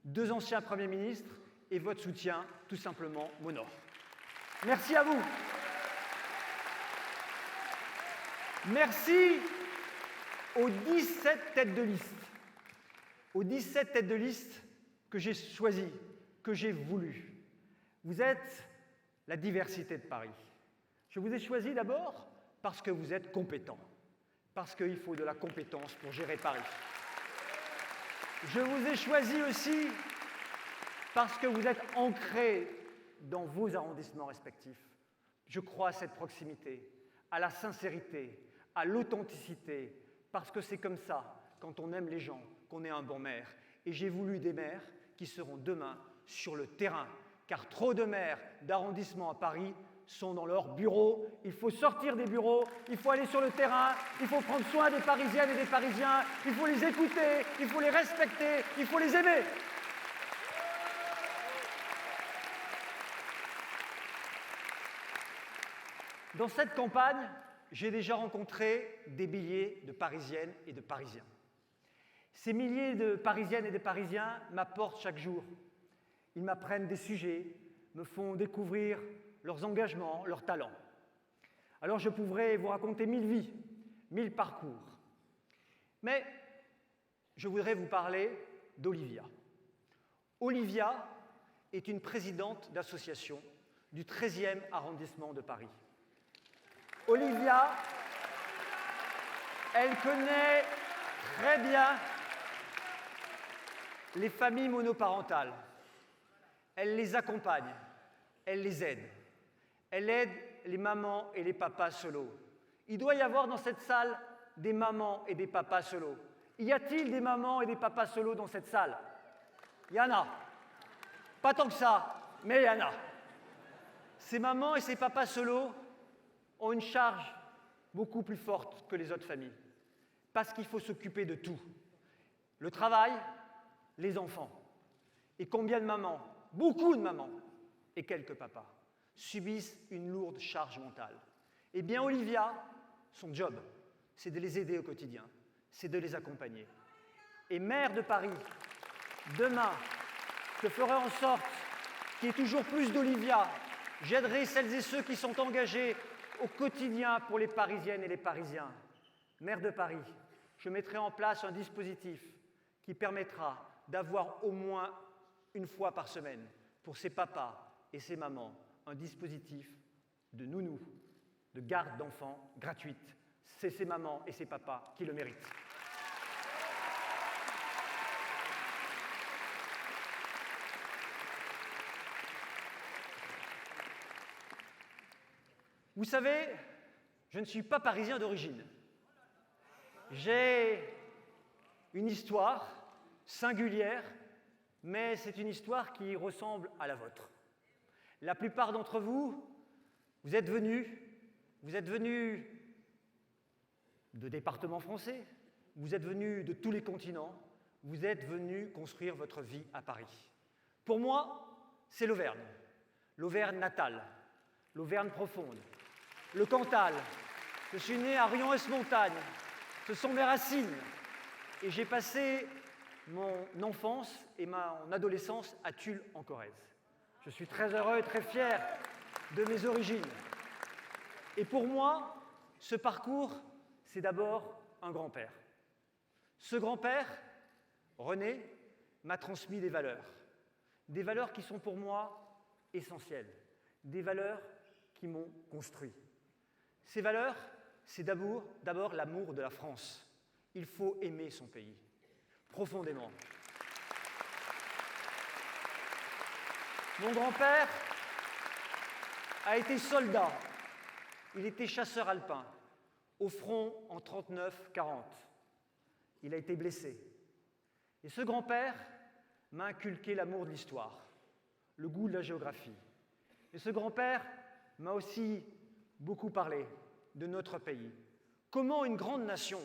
deux anciens premiers ministres, et votre soutien, tout simplement, m'honore. Merci à vous. Merci aux 17 têtes de liste. Aux 17 têtes de liste que j'ai choisies, que j'ai voulues. Vous êtes la diversité de Paris. Je vous ai choisi d'abord parce que vous êtes compétents, parce qu'il faut de la compétence pour gérer Paris. Je vous ai choisi aussi parce que vous êtes ancrés dans vos arrondissements respectifs. Je crois à cette proximité, à la sincérité, à l'authenticité, parce que c'est comme ça, quand on aime les gens, qu'on est un bon maire. Et j'ai voulu des maires qui seront demain sur le terrain, car trop de maires d'arrondissement à Paris sont dans leurs bureaux. Il faut sortir des bureaux, il faut aller sur le terrain, il faut prendre soin des Parisiennes et des Parisiens, il faut les écouter, il faut les respecter, il faut les aimer. Dans cette campagne, j'ai déjà rencontré des milliers de Parisiennes et de Parisiens. Ces milliers de Parisiennes et de Parisiens m'apportent chaque jour. Ils m'apprennent des sujets, me font découvrir leurs engagements, leurs talents. Alors je pourrais vous raconter 1000 vies, 1000 parcours. Mais je voudrais vous parler d'Olivia. Olivia est une présidente d'association du 13e arrondissement de Paris. Olivia, elle connaît très bien les familles monoparentales. Elle les accompagne, elle les aide. Elle aide les mamans et les papas solos. Il doit y avoir dans cette salle des mamans et des papas solos. Y a-t-il des mamans et des papas solos dans cette salle? Il y en a. Pas tant que ça, mais il y en a. Ces mamans et ces papas solos ont une charge beaucoup plus forte que les autres familles, parce qu'il faut s'occuper de tout. Le travail, les enfants. Et combien de mamans, beaucoup de mamans, et quelques papas, subissent une lourde charge mentale. Eh bien, Olivia, son job, c'est de les aider au quotidien, c'est de les accompagner. Et maire de Paris, demain, je ferai en sorte qu'il y ait toujours plus d'Olivia. J'aiderai celles et ceux qui sont engagés au quotidien pour les Parisiennes et les Parisiens. Maire de Paris, je mettrai en place un dispositif qui permettra d'avoir au moins une fois par semaine pour ces papas et ces mamans un dispositif de nounou, de garde d'enfants gratuite. C'est ces mamans et ces papas qui le méritent. Vous savez, je ne suis pas parisien d'origine. J'ai une histoire singulière, mais c'est une histoire qui ressemble à la vôtre. La plupart d'entre vous, vous êtes venus de départements français, vous êtes venus de tous les continents, vous êtes venus construire votre vie à Paris. Pour moi, c'est l'Auvergne, l'Auvergne natale, l'Auvergne profonde. Le Cantal, je suis né à Rion-Ès-Montagne, ce sont mes racines. Et j'ai passé mon enfance et mon adolescence à Tulle en Corrèze. Je suis très heureux et très fier de mes origines. Et pour moi, ce parcours, c'est d'abord un grand-père. Ce grand-père, René, m'a transmis des valeurs qui sont pour moi essentielles, des valeurs qui m'ont construit. Ces valeurs, c'est d'abord l'amour de la France. Il faut aimer son pays, profondément. Mon grand-père a été soldat. Il était chasseur alpin, au front en 39-40. Il a été blessé. Et ce grand-père m'a inculqué l'amour de l'histoire, le goût de la géographie. Et ce grand-père m'a aussi beaucoup parlé de notre pays. Comment une grande nation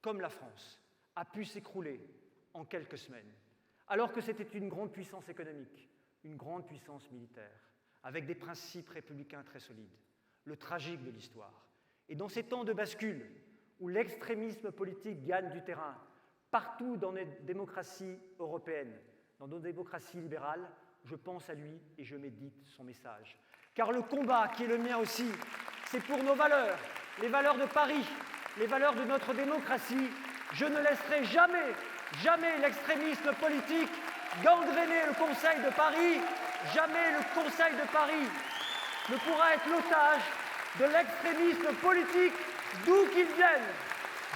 comme la France a pu s'écrouler en quelques semaines, alors que c'était une grande puissance économique, une grande puissance militaire, avec des principes républicains très solides, le tragique de l'histoire. Et dans ces temps de bascule, où l'extrémisme politique gagne du terrain, partout dans les démocraties européennes, dans nos démocraties libérales, je pense à lui et je médite son message. Car le combat qui est le mien aussi, c'est pour nos valeurs, les valeurs de Paris, les valeurs de notre démocratie. Je ne laisserai jamais l'extrémisme politique gangréner le Conseil de Paris. Jamais le Conseil de Paris ne pourra être l'otage de l'extrémisme politique d'où qu'il vienne.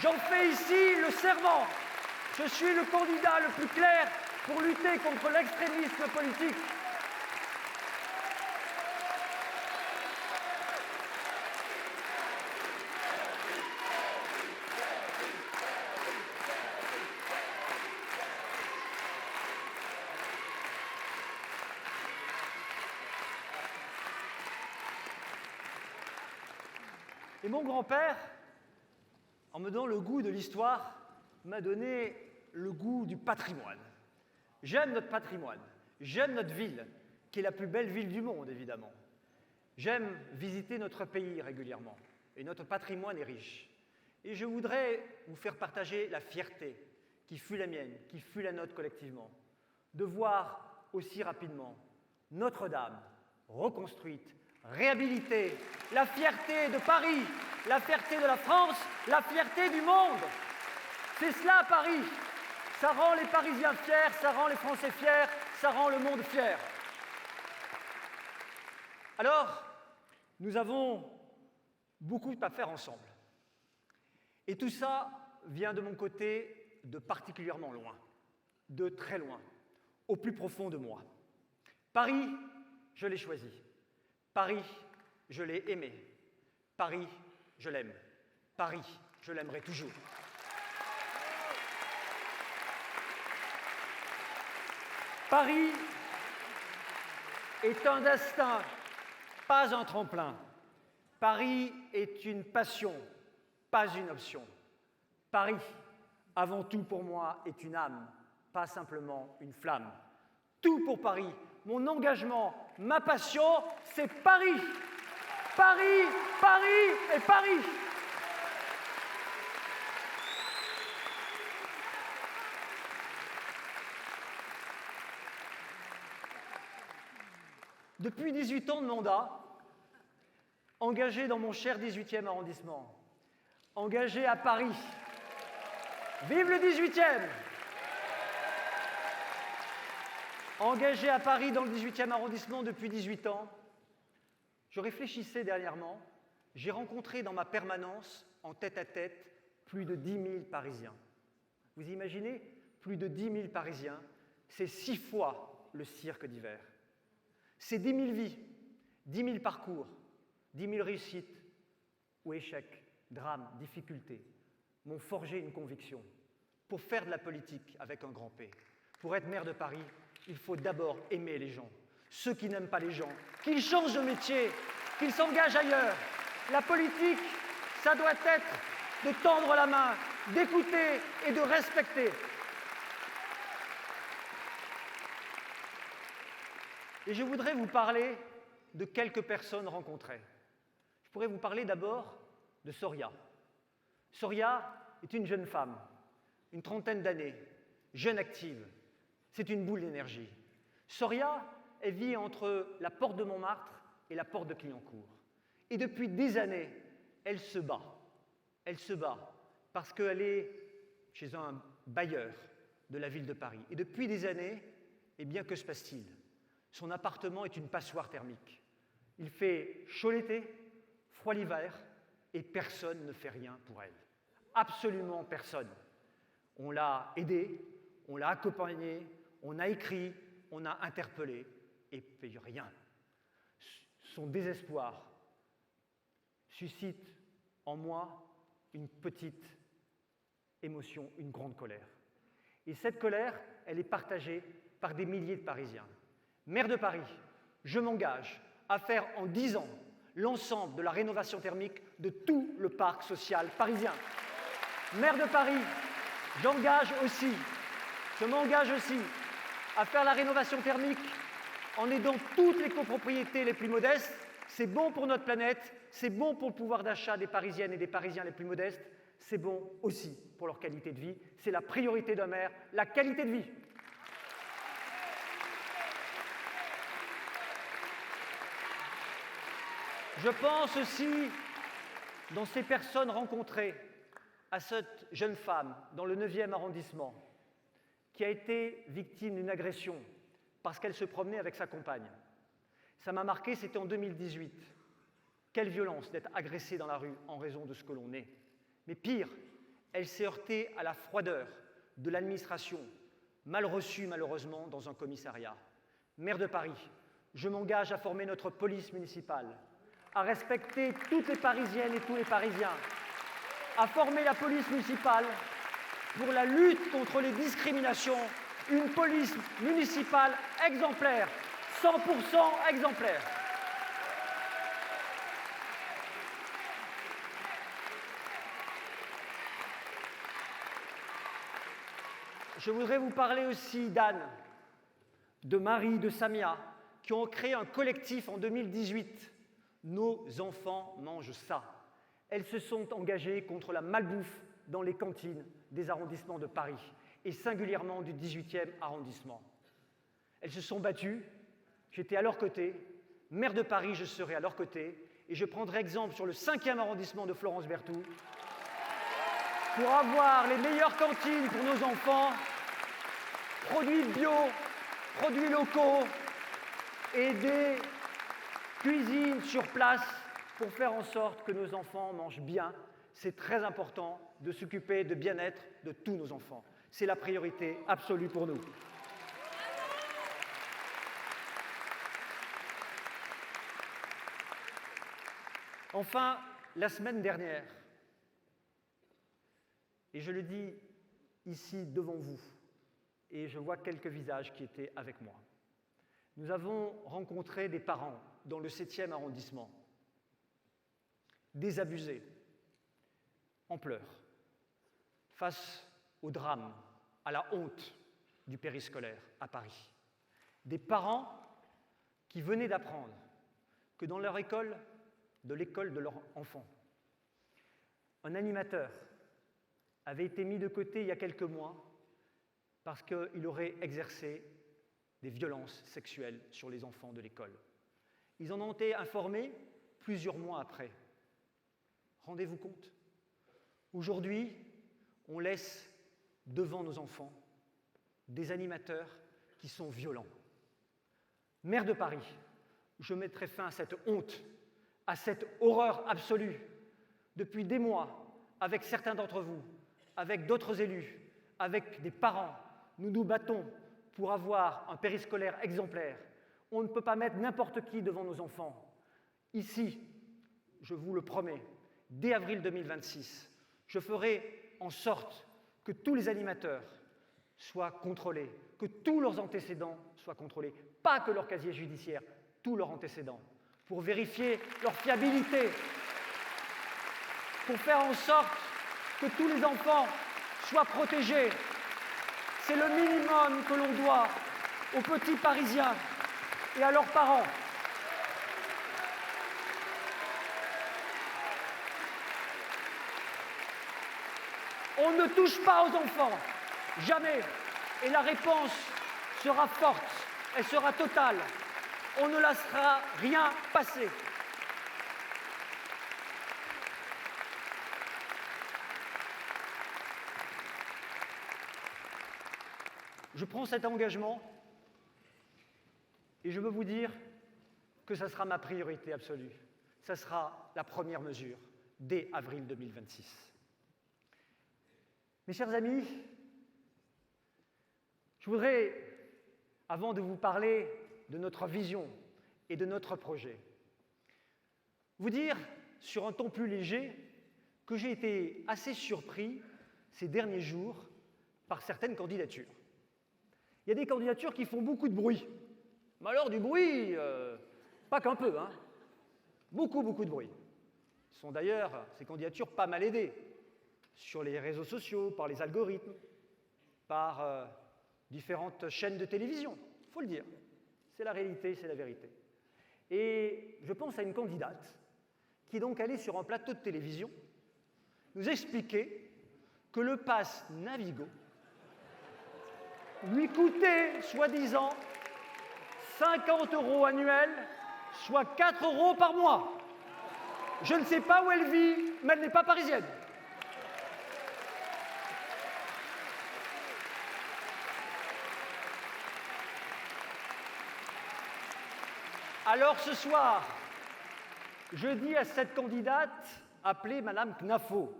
J'en fais ici le serment. Je suis le candidat le plus clair pour lutter contre l'extrémisme politique. Et mon grand-père, en me donnant le goût de l'histoire, m'a donné le goût du patrimoine. J'aime notre patrimoine, j'aime notre ville, qui est la plus belle ville du monde, évidemment. J'aime visiter notre pays régulièrement, et notre patrimoine est riche. Et je voudrais vous faire partager la fierté qui fut la mienne, qui fut la nôtre collectivement, de voir aussi rapidement Notre-Dame reconstruite, réhabilitée, la fierté de Paris, la fierté de la France, la fierté du monde. C'est cela Paris. Ça rend les Parisiens fiers, ça rend les Français fiers, ça rend le monde fier. Alors, nous avons beaucoup à faire ensemble. Et tout ça vient de mon côté de particulièrement loin, de très loin, au plus profond de moi. Paris, je l'ai choisi. Paris, je l'ai aimé. Paris, je l'aime. Paris, je l'aimerai toujours. Paris est un destin, pas un tremplin. Paris est une passion, pas une option. Paris, avant tout pour moi, est une âme, pas simplement une flamme. Tout pour Paris, mon engagement, ma passion, c'est Paris. Paris, Paris et Paris. Depuis 18 ans de mandat, engagé dans mon cher 18e arrondissement, engagé à Paris. Vive le 18e! Engagé à Paris dans le 18e arrondissement depuis 18 ans, je réfléchissais dernièrement, j'ai rencontré dans ma permanence, en tête-à-tête, plus de 10 000 Parisiens. Vous imaginez? Plus de 10 000 Parisiens, c'est 6 fois le cirque d'hiver. C'est 10 000 vies, 10 000 parcours, 10 000 réussites ou échecs, drames, difficultés, m'ont forgé une conviction. Pour faire de la politique avec un grand P, pour être maire de Paris, il faut d'abord aimer les gens. Ceux qui n'aiment pas les gens, qu'ils changent de métier, qu'ils s'engagent ailleurs. La politique, ça doit être de tendre la main, d'écouter et de respecter. Et je voudrais vous parler de quelques personnes rencontrées. Je pourrais vous parler d'abord de Soria. Soria est une jeune femme, une trentaine d'années, jeune active. C'est une boule d'énergie. Soria, elle vit entre la porte de Montmartre et la porte de Clignancourt. Et depuis des années, elle se bat. Elle se bat parce qu'elle est chez un bailleur de la ville de Paris. Et depuis des années, eh bien, que se passe-t-il? Son appartement est une passoire thermique. Il fait chaud l'été, froid l'hiver, et personne ne fait rien pour elle. Absolument personne. On l'a aidée, on l'a accompagnée, on a écrit, on a interpellé, et puis rien. Son désespoir suscite en moi une petite émotion, une grande colère. Et cette colère, elle est partagée par des milliers de Parisiens. Maire de Paris, je m'engage à faire en 10 ans l'ensemble de la rénovation thermique de tout le parc social parisien. Maire de Paris, je m'engage aussi à faire la rénovation thermique en aidant toutes les copropriétés les plus modestes. C'est bon pour notre planète, c'est bon pour le pouvoir d'achat des Parisiennes et des Parisiens les plus modestes, c'est bon aussi pour leur qualité de vie. C'est la priorité d'un maire, la qualité de vie. Je pense aussi, dans ces personnes rencontrées, à cette jeune femme dans le 9e arrondissement qui a été victime d'une agression parce qu'elle se promenait avec sa compagne. Ça m'a marqué, c'était en 2018. Quelle violence d'être agressée dans la rue en raison de ce que l'on est. Mais pire, elle s'est heurtée à la froideur de l'administration, mal reçue malheureusement dans un commissariat. Maire de Paris, je m'engage à former notre police municipale, à respecter toutes les Parisiennes et tous les Parisiens, à former la police municipale pour la lutte contre les discriminations, une police municipale exemplaire, 100% exemplaire. Je voudrais vous parler aussi d'Anne, de Marie, de Samia, qui ont créé un collectif en 2018. Nos enfants mangent ça. Elles se sont engagées contre la malbouffe dans les cantines des arrondissements de Paris, et singulièrement du 18e arrondissement. Elles se sont battues, j'étais à leur côté, maire de Paris, je serai à leur côté, et je prendrai exemple sur le 5e arrondissement de Florence Berthoud, pour avoir les meilleures cantines pour nos enfants, produits bio, produits locaux, et des cuisines sur place pour faire en sorte que nos enfants mangent bien. C'est très important de s'occuper de bien-être de tous nos enfants. C'est la priorité absolue pour nous. Enfin, la semaine dernière, et je le dis ici devant vous, et je vois quelques visages qui étaient avec moi, nous avons rencontré des parents dans le 7e arrondissement, désabusés, en pleurs, face au drame, à la honte du périscolaire à Paris. Des parents qui venaient d'apprendre que dans leur école, de l'école de leur enfant, un animateur avait été mis de côté il y a quelques mois parce qu'il aurait exercé des violences sexuelles sur les enfants de l'école. Ils en ont été informés plusieurs mois après. Rendez-vous compte? Aujourd'hui, on laisse devant nos enfants des animateurs qui sont violents. Maire de Paris, je mettrai fin à cette honte, à cette horreur absolue. Depuis des mois, avec certains d'entre vous, avec d'autres élus, avec des parents, nous nous battons pour avoir un périscolaire exemplaire. On ne peut pas mettre n'importe qui devant nos enfants. Ici, je vous le promets, dès avril 2026, je ferai en sorte que tous les animateurs soient contrôlés, que tous leurs antécédents soient contrôlés, pas que leur casier judiciaire, tous leurs antécédents, pour vérifier leur fiabilité, pour faire en sorte que tous les enfants soient protégés. C'est le minimum que l'on doit aux petits Parisiens et à leurs parents. On ne touche pas aux enfants, jamais. Et la réponse sera forte, elle sera totale. On ne laissera rien passer. Je prends cet engagement et je veux vous dire que ça sera ma priorité absolue. Ça sera la première mesure dès avril 2026. Mes chers amis, je voudrais, avant de vous parler de notre vision et de notre projet, vous dire, sur un ton plus léger, que j'ai été assez surpris ces derniers jours par certaines candidatures. Il y a des candidatures qui font beaucoup de bruit. Mais alors du bruit, pas qu'un peu, hein. Beaucoup de bruit. Ce sont d'ailleurs ces candidatures pas mal aidées sur les réseaux sociaux, par les algorithmes, par différentes chaînes de télévision, il faut le dire. C'est la réalité, c'est la vérité. Et je pense à une candidate qui est donc allée sur un plateau de télévision nous expliquer que le pass Navigo lui coûtait, soi-disant, 50 € annuels, soit 4 € par mois. Je ne sais pas où elle vit, mais elle n'est pas parisienne. Alors ce soir, je dis à cette candidate, appelée Madame Knafo,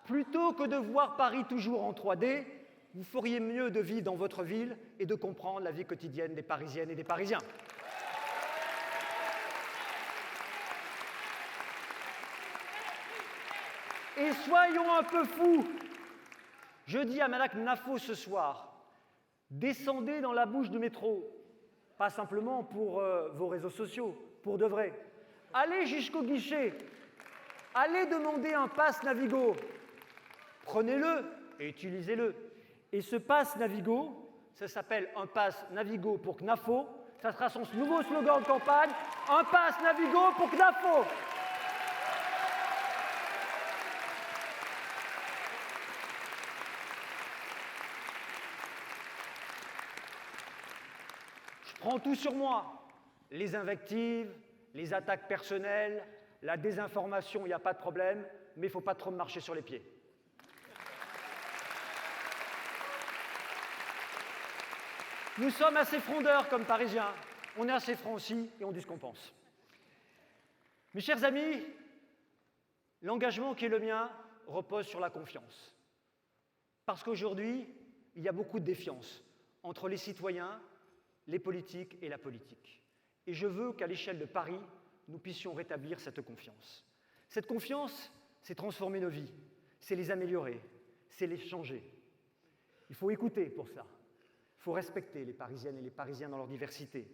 plutôt que de voir Paris toujours en 3D, vous feriez mieux de vivre dans votre ville et de comprendre la vie quotidienne des Parisiennes et des Parisiens. Et soyons un peu fous. Je dis à Madame Knafo ce soir, descendez dans la bouche du métro, pas simplement pour vos réseaux sociaux, pour de vrai. Allez jusqu'au guichet, allez demander un pass Navigo, prenez-le et utilisez-le. Et ce pass Navigo, ça s'appelle un pass Navigo pour Knafo, ça sera son nouveau slogan de campagne, un pass Navigo pour Knafo. Je prends tout sur moi, les invectives, les attaques personnelles, la désinformation, il n'y a pas de problème, mais il ne faut pas trop me marcher sur les pieds. Nous sommes assez frondeurs comme Parisiens, on est assez francs aussi et on dit ce qu'on pense. Mes chers amis, l'engagement qui est le mien repose sur la confiance. Parce qu'aujourd'hui, il y a beaucoup de défiance entre les citoyens, les politiques et la politique. Et je veux qu'à l'échelle de Paris, nous puissions rétablir cette confiance. Cette confiance, c'est transformer nos vies, c'est les améliorer, c'est les changer. Il faut écouter pour ça. Il faut respecter les Parisiennes et les Parisiens dans leur diversité.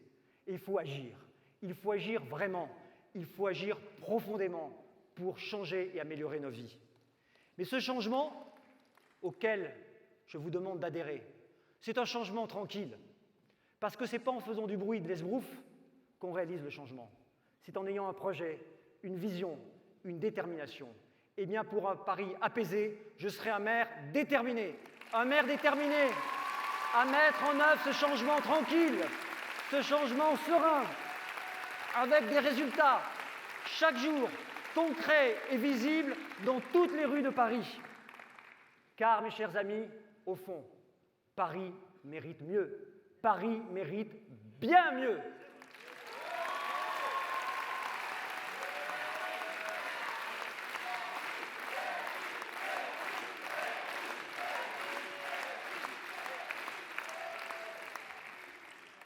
Et il faut agir. Il faut agir vraiment. Il faut agir profondément pour changer et améliorer nos vies. Mais ce changement auquel je vous demande d'adhérer, c'est un changement tranquille. Parce que ce n'est pas en faisant du bruit de l'esbrouf qu'on réalise le changement. C'est en ayant un projet, une vision, une détermination. Eh bien, pour un Paris apaisé, je serai un maire déterminé. Un maire déterminé à mettre en œuvre ce changement tranquille, ce changement serein, avec des résultats, chaque jour, concrets et visibles dans toutes les rues de Paris. Car, mes chers amis, au fond, Paris mérite mieux. Paris mérite bien mieux.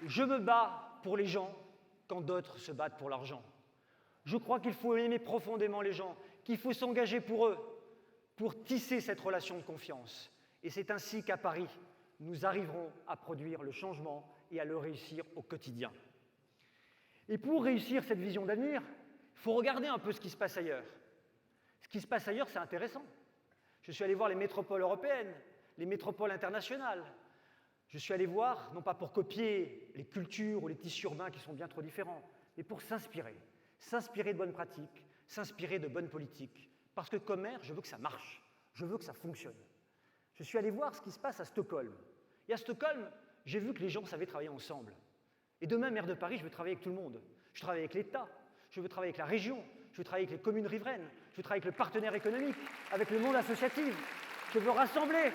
Je me bats pour les gens quand d'autres se battent pour l'argent. Je crois qu'il faut aimer profondément les gens, qu'il faut s'engager pour eux, pour tisser cette relation de confiance. Et c'est ainsi qu'à Paris, nous arriverons à produire le changement et à le réussir au quotidien. Et pour réussir cette vision d'avenir, il faut regarder un peu ce qui se passe ailleurs. Ce qui se passe ailleurs, c'est intéressant. Je suis allé voir les métropoles européennes, les métropoles internationales. Je suis allé voir, non pas pour copier les cultures ou les tissus urbains qui sont bien trop différents, mais pour s'inspirer. S'inspirer de bonnes pratiques, s'inspirer de bonnes politiques. Parce que comme maire, je veux que ça marche, je veux que ça fonctionne. Je suis allé voir ce qui se passe à Stockholm. Et à Stockholm, j'ai vu que les gens savaient travailler ensemble. Et demain, maire de Paris, je veux travailler avec tout le monde. Je travaille avec l'État, je veux travailler avec la région, je veux travailler avec les communes riveraines, je veux travailler avec le partenaire économique, avec le monde associatif. Je veux rassembler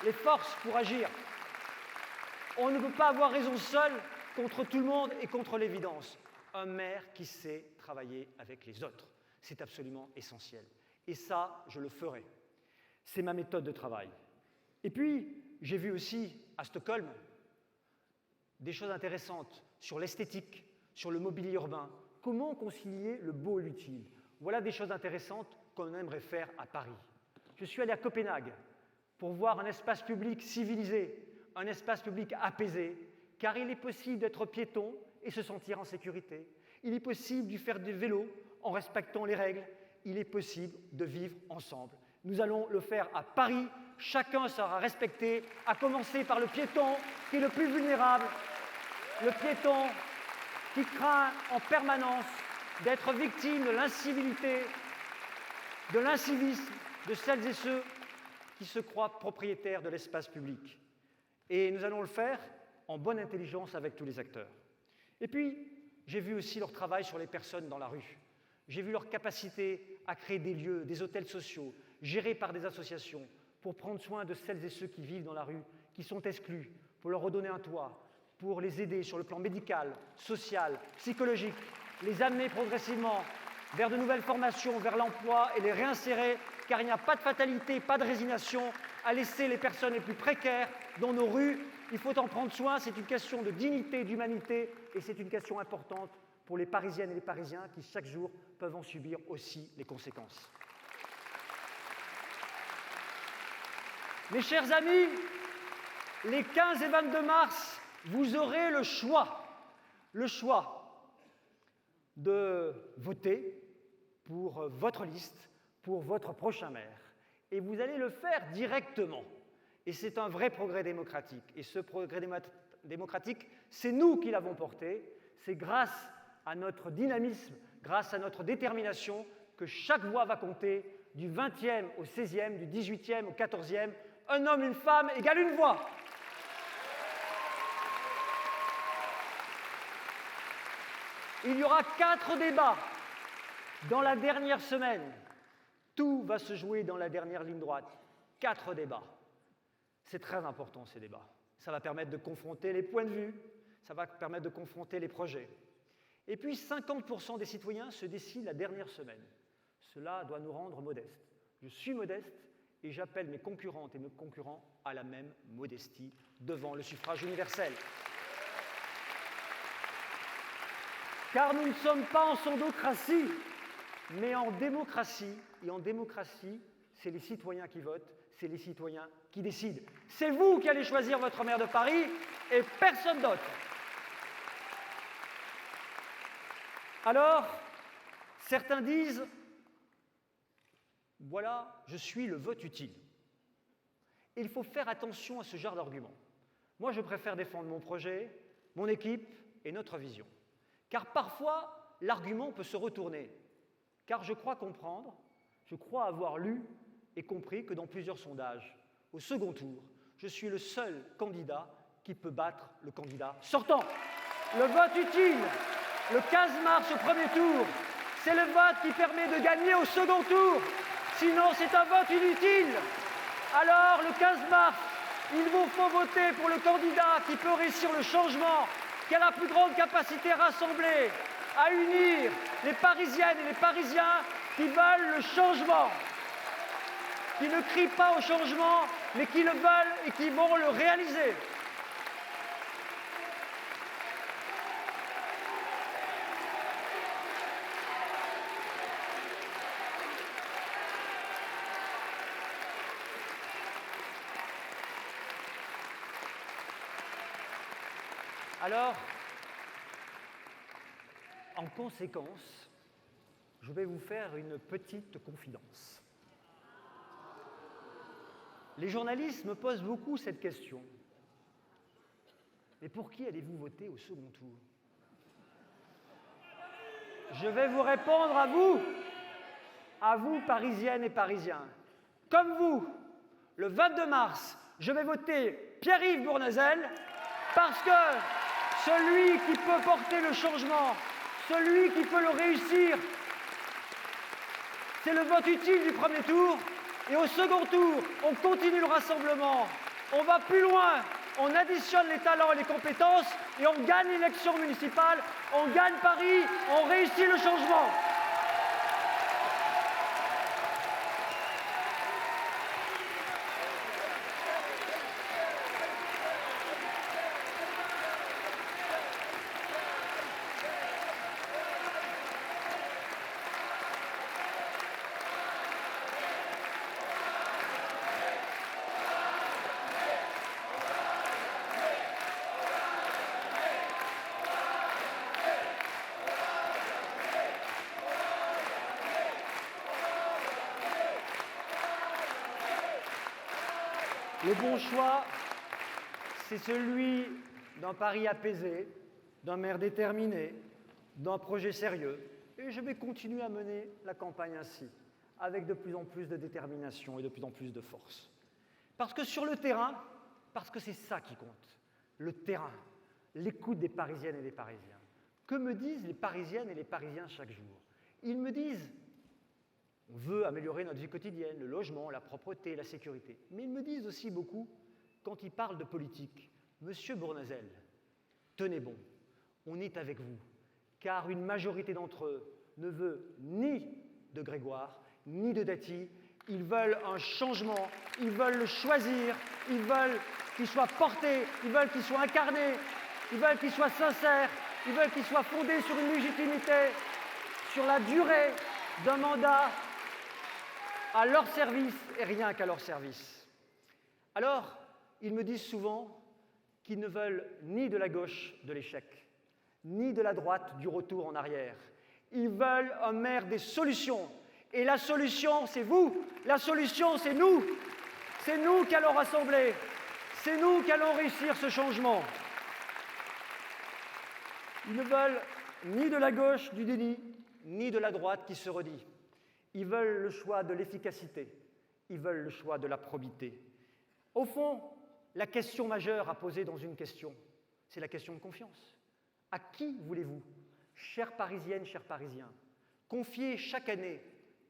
les forces pour agir. On ne peut pas avoir raison seul contre tout le monde et contre l'évidence. Un maire qui sait travailler avec les autres, c'est absolument essentiel. Et ça, je le ferai. C'est ma méthode de travail. Et puis, j'ai vu aussi, à Stockholm, des choses intéressantes sur l'esthétique, sur le mobilier urbain. Comment concilier le beau et l'utile? Voilà des choses intéressantes qu'on aimerait faire à Paris. Je suis allé à Copenhague pour voir un espace public civilisé, un espace public apaisé, car il est possible d'être piéton et se sentir en sécurité. Il est possible de faire du vélo en respectant les règles. Il est possible de vivre ensemble. Nous allons le faire à Paris. Chacun sera respecté, à commencer par le piéton qui est le plus vulnérable, le piéton qui craint en permanence d'être victime de l'incivilité, de l'incivisme de celles et ceux qui se croient propriétaires de l'espace public. Et nous allons le faire en bonne intelligence avec tous les acteurs. Et puis, j'ai vu aussi leur travail sur les personnes dans la rue. J'ai vu leur capacité à créer des lieux, des hôtels sociaux, gérés par des associations, pour prendre soin de celles et ceux qui vivent dans la rue, qui sont exclus, pour leur redonner un toit, pour les aider sur le plan médical, social, psychologique, les amener progressivement vers de nouvelles formations, vers l'emploi et les réinsérer, car il n'y a pas de fatalité, pas de résignation à laisser les personnes les plus précaires dans nos rues. Il faut en prendre soin, c'est une question de dignité, d'humanité, et c'est une question importante pour les Parisiennes et les Parisiens qui, chaque jour, peuvent en subir aussi les conséquences. Mes chers amis, les 15 et 22 mars, vous aurez le choix de voter pour votre liste, pour votre prochain maire. Et vous allez le faire directement. Et c'est un vrai progrès démocratique. Et ce progrès démocratique, c'est nous qui l'avons porté. C'est grâce à notre dynamisme, grâce à notre détermination, que chaque voix va compter, du 20e au 16e, du 18e au 14e. Un homme, une femme égale une voix. Il y aura 4 débats dans la dernière semaine. Tout va se jouer dans la dernière ligne droite. 4 débats. C'est très important, ces débats. Ça va permettre de confronter les points de vue, ça va permettre de confronter les projets. Et puis, 50% des citoyens se décident la dernière semaine. Cela doit nous rendre modestes. Je suis modeste et j'appelle mes concurrentes et mes concurrents à la même modestie devant le suffrage universel. Car nous ne sommes pas en sondocratie, mais en démocratie. Et en démocratie, c'est les citoyens qui votent, c'est les citoyens qui décident. C'est vous qui allez choisir votre maire de Paris et personne d'autre. Alors, certains disent, voilà, je suis le vote utile. Et il faut faire attention à ce genre d'argument. Moi, je préfère défendre mon projet, mon équipe et notre vision. Car parfois, l'argument peut se retourner. Car je crois comprendre, je crois avoir lu et compris que dans plusieurs sondages, au second tour, je suis le seul candidat qui peut battre le candidat sortant. Le vote utile, le 15 mars au premier tour, c'est le vote qui permet de gagner au second tour. Sinon, c'est un vote inutile. Alors, le 15 mars, il vous faut voter pour le candidat qui peut réussir le changement, qui a la plus grande capacité à rassembler, à unir les Parisiennes et les Parisiens qui veulent le changement, qui ne crient pas au changement, mais qui le veulent et qui vont le réaliser. Alors, en conséquence, je vais vous faire une petite confidence. Les journalistes me posent beaucoup cette question. Mais pour qui allez-vous voter au second tour? Je vais vous répondre à vous Parisiennes et Parisiens. Comme vous, le 22 mars, je vais voter Pierre-Yves Bournazel parce que celui qui peut porter le changement, celui qui peut le réussir, c'est le vote utile du premier tour. Et au second tour, on continue le rassemblement, on va plus loin, on additionne les talents et les compétences et on gagne l'élection municipale, on gagne Paris, on réussit le changement. Le bon choix, c'est celui d'un Paris apaisé, d'un maire déterminé, d'un projet sérieux. Et je vais continuer à mener la campagne ainsi, avec de plus en plus de détermination et de plus en plus de force. Parce que sur le terrain, parce que c'est ça qui compte, le terrain, l'écoute des Parisiennes et des Parisiens. Que me disent les Parisiennes et les Parisiens chaque jour? Ils me disent: on veut améliorer notre vie quotidienne, le logement, la propreté, la sécurité. Mais ils me disent aussi beaucoup, quand ils parlent de politique: Monsieur Bournazel, tenez bon, on est avec vous, car une majorité d'entre eux ne veut ni de Grégoire, ni de Dati. Ils veulent un changement, ils veulent le choisir, ils veulent qu'il soit porté, ils veulent qu'il soit incarné, ils veulent qu'il soit sincère, ils veulent qu'il soit fondé sur une légitimité, sur la durée d'un mandat à leur service et rien qu'à leur service. Alors, ils me disent souvent qu'ils ne veulent ni de la gauche de l'échec, ni de la droite du retour en arrière. Ils veulent un maire des solutions. Et la solution, c'est vous. La solution, c'est nous. C'est nous qui allons rassembler. C'est nous qui allons réussir ce changement. Ils ne veulent ni de la gauche du déni, ni de la droite qui se redit. Ils veulent le choix de l'efficacité, ils veulent le choix de la probité. Au fond, la question majeure à poser dans une question, c'est la question de confiance. À qui voulez-vous, chères Parisiennes, chers Parisiens, confier chaque année,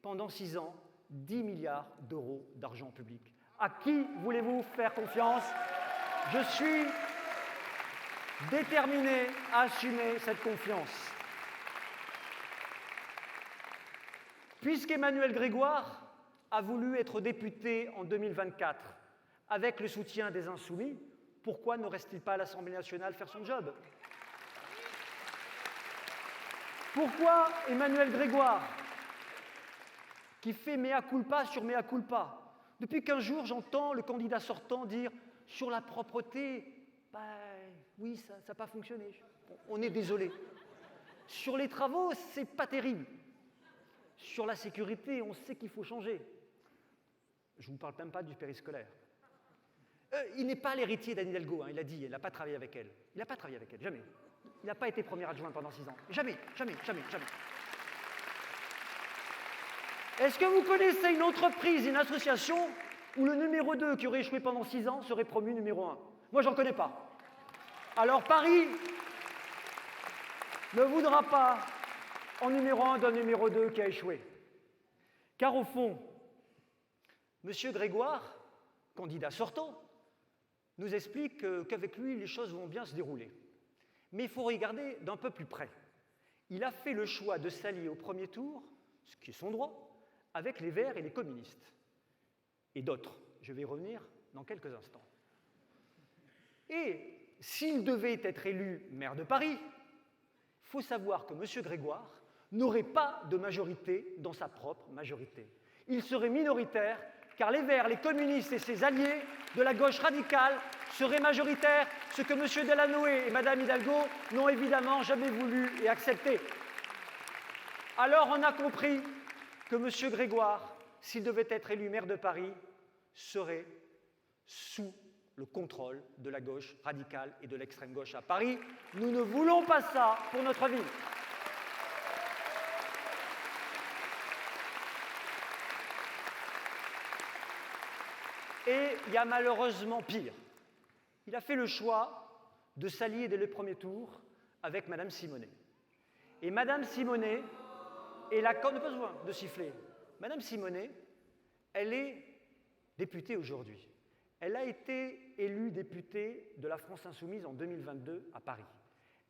pendant 6 ans, 10 milliards d'euros d'argent public? À qui voulez-vous faire confiance? Je suis déterminé à assumer cette confiance. Puisqu'Emmanuel Grégoire a voulu être député en 2024 avec le soutien des Insoumis, pourquoi ne reste-t-il pas à l'Assemblée nationale faire son job? Pourquoi Emmanuel Grégoire, qui fait mea culpa sur mea culpa? Depuis 15 jours, j'entends le candidat sortant dire sur la propreté, oui, ça n'a pas fonctionné. On est désolé. Sur les travaux, c'est pas terrible. Sur la sécurité, on sait qu'il faut changer. Je ne vous parle même pas du périscolaire. Il n'est pas l'héritier d'Anne Hidalgo, il a dit, il n'a pas travaillé avec elle. Il n'a pas travaillé avec elle, jamais. Il n'a pas été premier adjoint pendant 6 ans. Jamais, jamais, jamais, jamais. Est-ce que vous connaissez une entreprise, une association où le numéro 2 qui aurait échoué pendant 6 ans serait promu numéro 1? Moi, j'en connais pas. Alors Paris ne voudra pas en numéro 1 d'un numéro 2 qui a échoué. Car au fond, M. Grégoire, candidat sortant, nous explique qu'avec lui, les choses vont bien se dérouler. Mais il faut regarder d'un peu plus près. Il a fait le choix de s'allier au premier tour, ce qui est son droit, avec les Verts et les communistes. Et d'autres. Je vais y revenir dans quelques instants. Et s'il devait être élu maire de Paris, il faut savoir que M. Grégoire n'aurait pas de majorité dans sa propre majorité. Il serait minoritaire, car les Verts, les communistes et ses alliés de la gauche radicale seraient majoritaires, ce que M. Delanoë et Mme Hidalgo n'ont évidemment jamais voulu et accepté. Alors on a compris que M. Grégoire, s'il devait être élu maire de Paris, serait sous le contrôle de la gauche radicale et de l'extrême gauche à Paris. Nous ne voulons pas ça pour notre ville. Et il y a malheureusement pire. Il a fait le choix de s'allier dès le premier tour avec Madame Simonet. Et Madame Simonet est la... Ne pas besoin de siffler. Madame Simonet, elle est députée aujourd'hui. Elle a été élue députée de la France Insoumise en 2022 à Paris.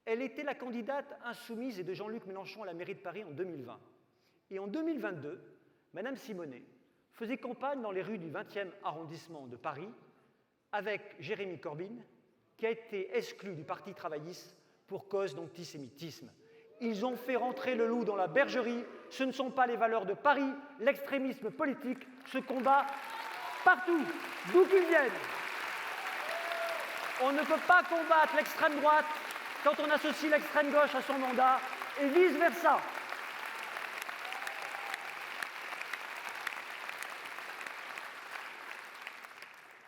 Elle était la candidate insoumise et de Jean-Luc Mélenchon à la mairie de Paris en 2020. Et en 2022, Madame Simonet faisait campagne dans les rues du 20e arrondissement de Paris avec Jérémy Corbyn, qui a été exclu du Parti travailliste pour cause d'antisémitisme. Ils ont fait rentrer le loup dans la bergerie. Ce ne sont pas les valeurs de Paris. L'extrémisme politique se combat partout, d'où qu'il vienne. On ne peut pas combattre l'extrême droite quand on associe l'extrême gauche à son mandat, et vice-versa.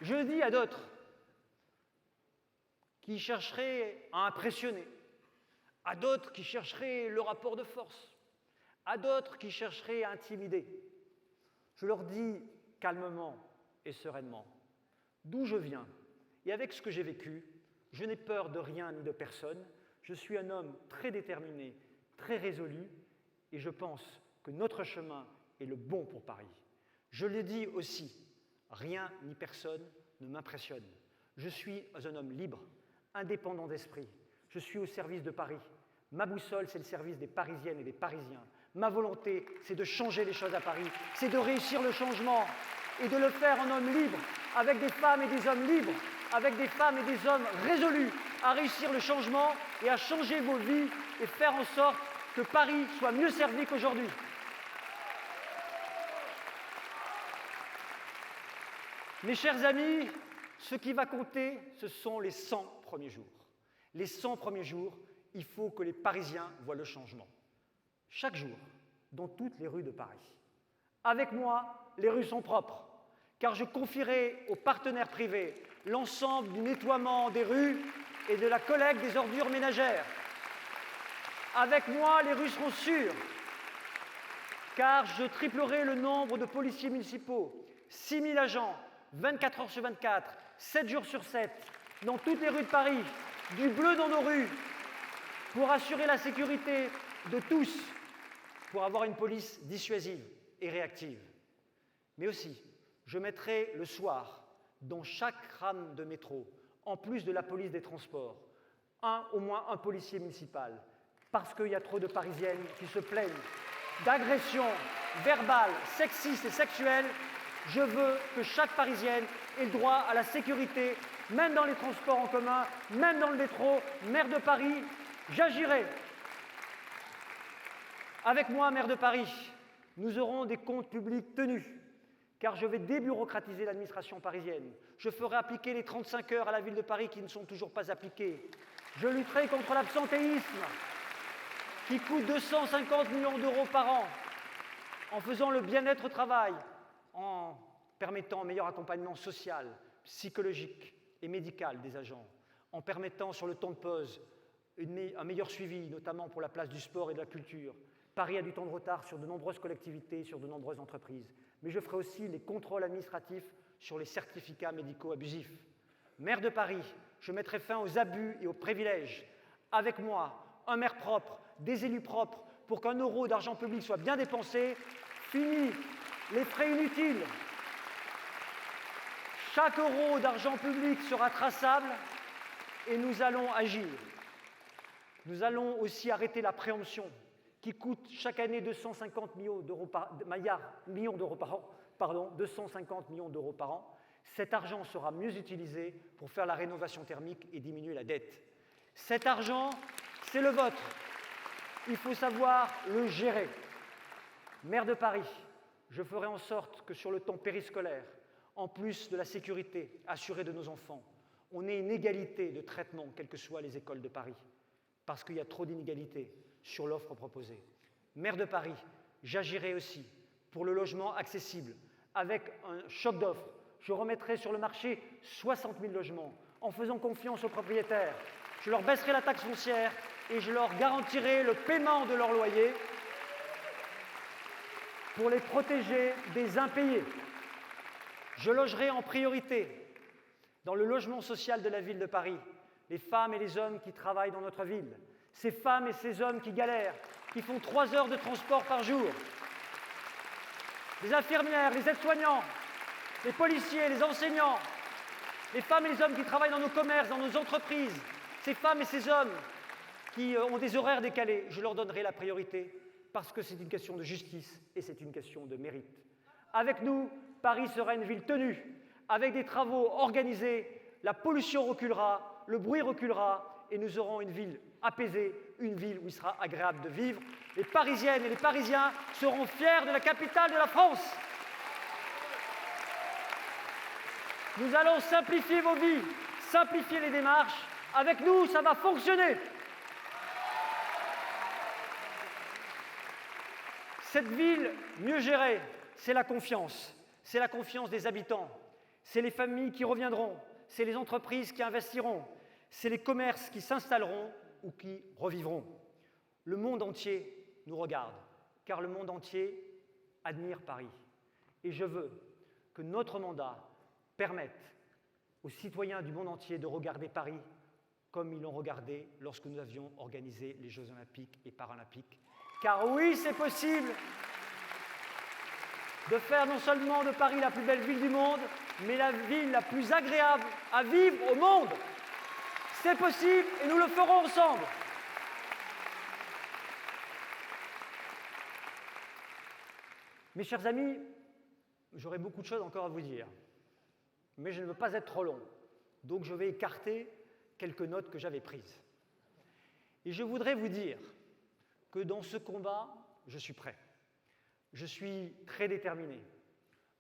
Je dis à d'autres qui chercheraient à impressionner, à d'autres qui chercheraient le rapport de force, à d'autres qui chercheraient à intimider, je leur dis calmement et sereinement d'où je viens et avec ce que j'ai vécu, je n'ai peur de rien ni de personne, je suis un homme très déterminé, très résolu et je pense que notre chemin est le bon pour Paris. Je le dis aussi, rien ni personne ne m'impressionne. Je suis un homme libre, indépendant d'esprit. Je suis au service de Paris. Ma boussole, c'est le service des Parisiennes et des Parisiens. Ma volonté, c'est de changer les choses à Paris. C'est de réussir le changement et de le faire en homme libre, avec des femmes et des hommes libres, avec des femmes et des hommes résolus à réussir le changement et à changer vos vies et faire en sorte que Paris soit mieux servi qu'aujourd'hui. Mes chers amis, ce qui va compter, ce sont les 100 premiers jours. Les 100 premiers jours, il faut que les Parisiens voient le changement. Chaque jour, dans toutes les rues de Paris. Avec moi, les rues sont propres, car je confierai aux partenaires privés l'ensemble du nettoiement des rues et de la collecte des ordures ménagères. Avec moi, les rues seront sûres, car je triplerai le nombre de policiers municipaux, 6 000 agents, 24 heures sur 24, 7 jours sur 7, dans toutes les rues de Paris, du bleu dans nos rues, pour assurer la sécurité de tous, pour avoir une police dissuasive et réactive. Mais aussi, je mettrai le soir, dans chaque rame de métro, en plus de la police des transports, au moins un policier municipal, parce qu'il y a trop de Parisiennes qui se plaignent d'agressions verbales, sexistes et sexuelles. Je veux que chaque Parisienne ait le droit à la sécurité, même dans les transports en commun, même dans le métro. Maire de Paris, j'agirai. Avec moi, maire de Paris, nous aurons des comptes publics tenus, car je vais débureaucratiser l'administration parisienne. Je ferai appliquer les 35 heures à la ville de Paris qui ne sont toujours pas appliquées. Je lutterai contre l'absentéisme, qui coûte 250 millions d'euros par an, en faisant le bien-être au travail, en permettant un meilleur accompagnement social, psychologique et médical des agents, en permettant sur le temps de pause un meilleur suivi, notamment pour la place du sport et de la culture. Paris a du temps de retard sur de nombreuses collectivités, sur de nombreuses entreprises. Mais je ferai aussi les contrôles administratifs sur les certificats médicaux abusifs. Maire de Paris, je mettrai fin aux abus et aux privilèges. Avec moi, un maire propre, des élus propres, pour qu'un euro d'argent public soit bien dépensé. Fini les frais inutiles. Chaque euro d'argent public sera traçable et nous allons agir. Nous allons aussi arrêter la préemption qui coûte chaque année 250 millions d'euros par an. 250 millions d'euros par an. Cet argent sera mieux utilisé pour faire la rénovation thermique et diminuer la dette. Cet argent, c'est le vôtre. Il faut savoir le gérer. Maire de Paris, je ferai en sorte que sur le temps périscolaire, en plus de la sécurité assurée de nos enfants, on ait une égalité de traitement, quelles que soient les écoles de Paris, parce qu'il y a trop d'inégalités sur l'offre proposée. Maire de Paris, j'agirai aussi pour le logement accessible. Avec un choc d'offres, je remettrai sur le marché 60 000 logements en faisant confiance aux propriétaires. Je leur baisserai la taxe foncière et je leur garantirai le paiement de leur loyer pour les protéger des impayés. Je logerai en priorité dans le logement social de la ville de Paris les femmes et les hommes qui travaillent dans notre ville, ces femmes et ces hommes qui galèrent, qui font 3 heures de transport par jour, les infirmières, les aides-soignants, les policiers, les enseignants, les femmes et les hommes qui travaillent dans nos commerces, dans nos entreprises, ces femmes et ces hommes qui ont des horaires décalés, je leur donnerai la priorité parce que c'est une question de justice et c'est une question de mérite. Avec nous, Paris sera une ville tenue. Avec des travaux organisés, la pollution reculera, le bruit reculera et nous aurons une ville apaisée, une ville où il sera agréable de vivre. Les Parisiennes et les Parisiens seront fiers de la capitale de la France. Nous allons simplifier vos vies, simplifier les démarches. Avec nous, ça va fonctionner. Cette ville mieux gérée, c'est la confiance. C'est la confiance des habitants. C'est les familles qui reviendront. C'est les entreprises qui investiront. C'est les commerces qui s'installeront ou qui revivront. Le monde entier nous regarde, car le monde entier admire Paris. Et je veux que notre mandat permette aux citoyens du monde entier de regarder Paris comme ils l'ont regardé lorsque nous avions organisé les Jeux Olympiques et Paralympiques. Car oui, c'est possible de faire non seulement de Paris la plus belle ville du monde, mais la ville la plus agréable à vivre au monde. C'est possible et nous le ferons ensemble. Mes chers amis, j'aurais beaucoup de choses encore à vous dire, mais je ne veux pas être trop long, donc je vais écarter quelques notes que j'avais prises. Et je voudrais vous dire que dans ce combat, je suis prêt. Je suis très déterminé.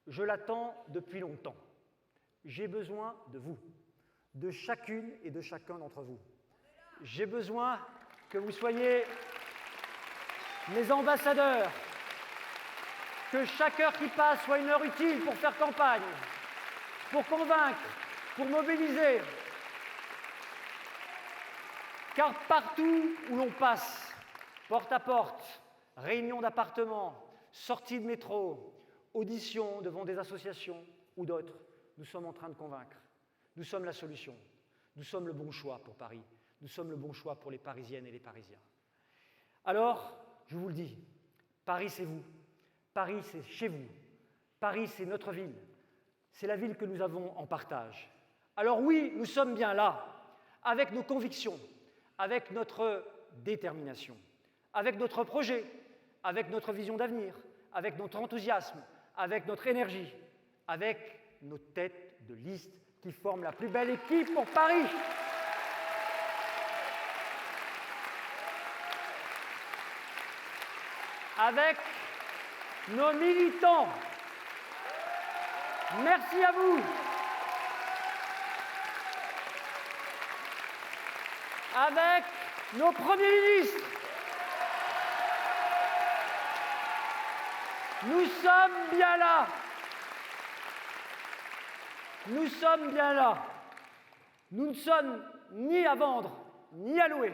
Je l'attends depuis longtemps. J'ai besoin de vous, de chacune et de chacun d'entre vous. J'ai besoin que vous soyez mes ambassadeurs, que chaque heure qui passe soit une heure utile pour faire campagne, pour convaincre, pour mobiliser. Car partout où l'on passe, porte à porte, réunions d'appartements, sorties de métro, auditions devant des associations ou d'autres, nous sommes en train de convaincre. Nous sommes la solution. Nous sommes le bon choix pour Paris. Nous sommes le bon choix pour les Parisiennes et les Parisiens. Alors, je vous le dis, Paris c'est vous. Paris c'est chez vous. Paris c'est notre ville. C'est la ville que nous avons en partage. Alors oui, nous sommes bien là, avec nos convictions, avec notre détermination, avec notre projet, avec notre vision d'avenir, avec notre enthousiasme, avec notre énergie, avec nos têtes de liste qui forment la plus belle équipe pour Paris. Avec nos militants. Merci à vous. Avec nos premiers ministres. Nous sommes bien là. Nous sommes bien là. Nous ne sommes ni à vendre, ni à louer.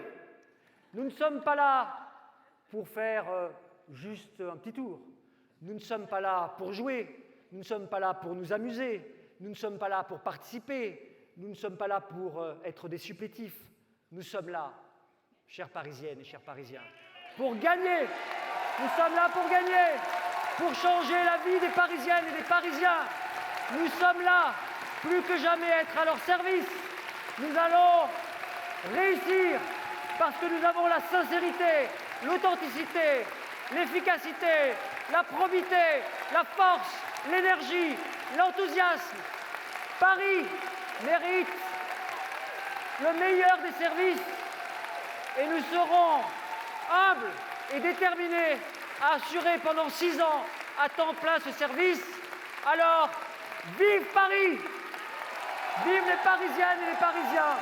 Nous ne sommes pas là pour faire juste un petit tour. Nous ne sommes pas là pour jouer. Nous ne sommes pas là pour nous amuser. Nous ne sommes pas là pour participer. Nous ne sommes pas là pour être des supplétifs. Nous sommes là, chères Parisiennes et chers Parisiens, pour gagner. Nous sommes là pour gagner, pour changer la vie des Parisiennes et des Parisiens. Nous sommes là, plus que jamais, être à leur service. Nous allons réussir parce que nous avons la sincérité, l'authenticité, l'efficacité, la probité, la force, l'énergie, l'enthousiasme. Paris mérite le meilleur des services et nous serons humbles et déterminés à assurer pendant 6 ans à temps plein ce service. Alors, vive Paris! Vive les Parisiennes et les Parisiens!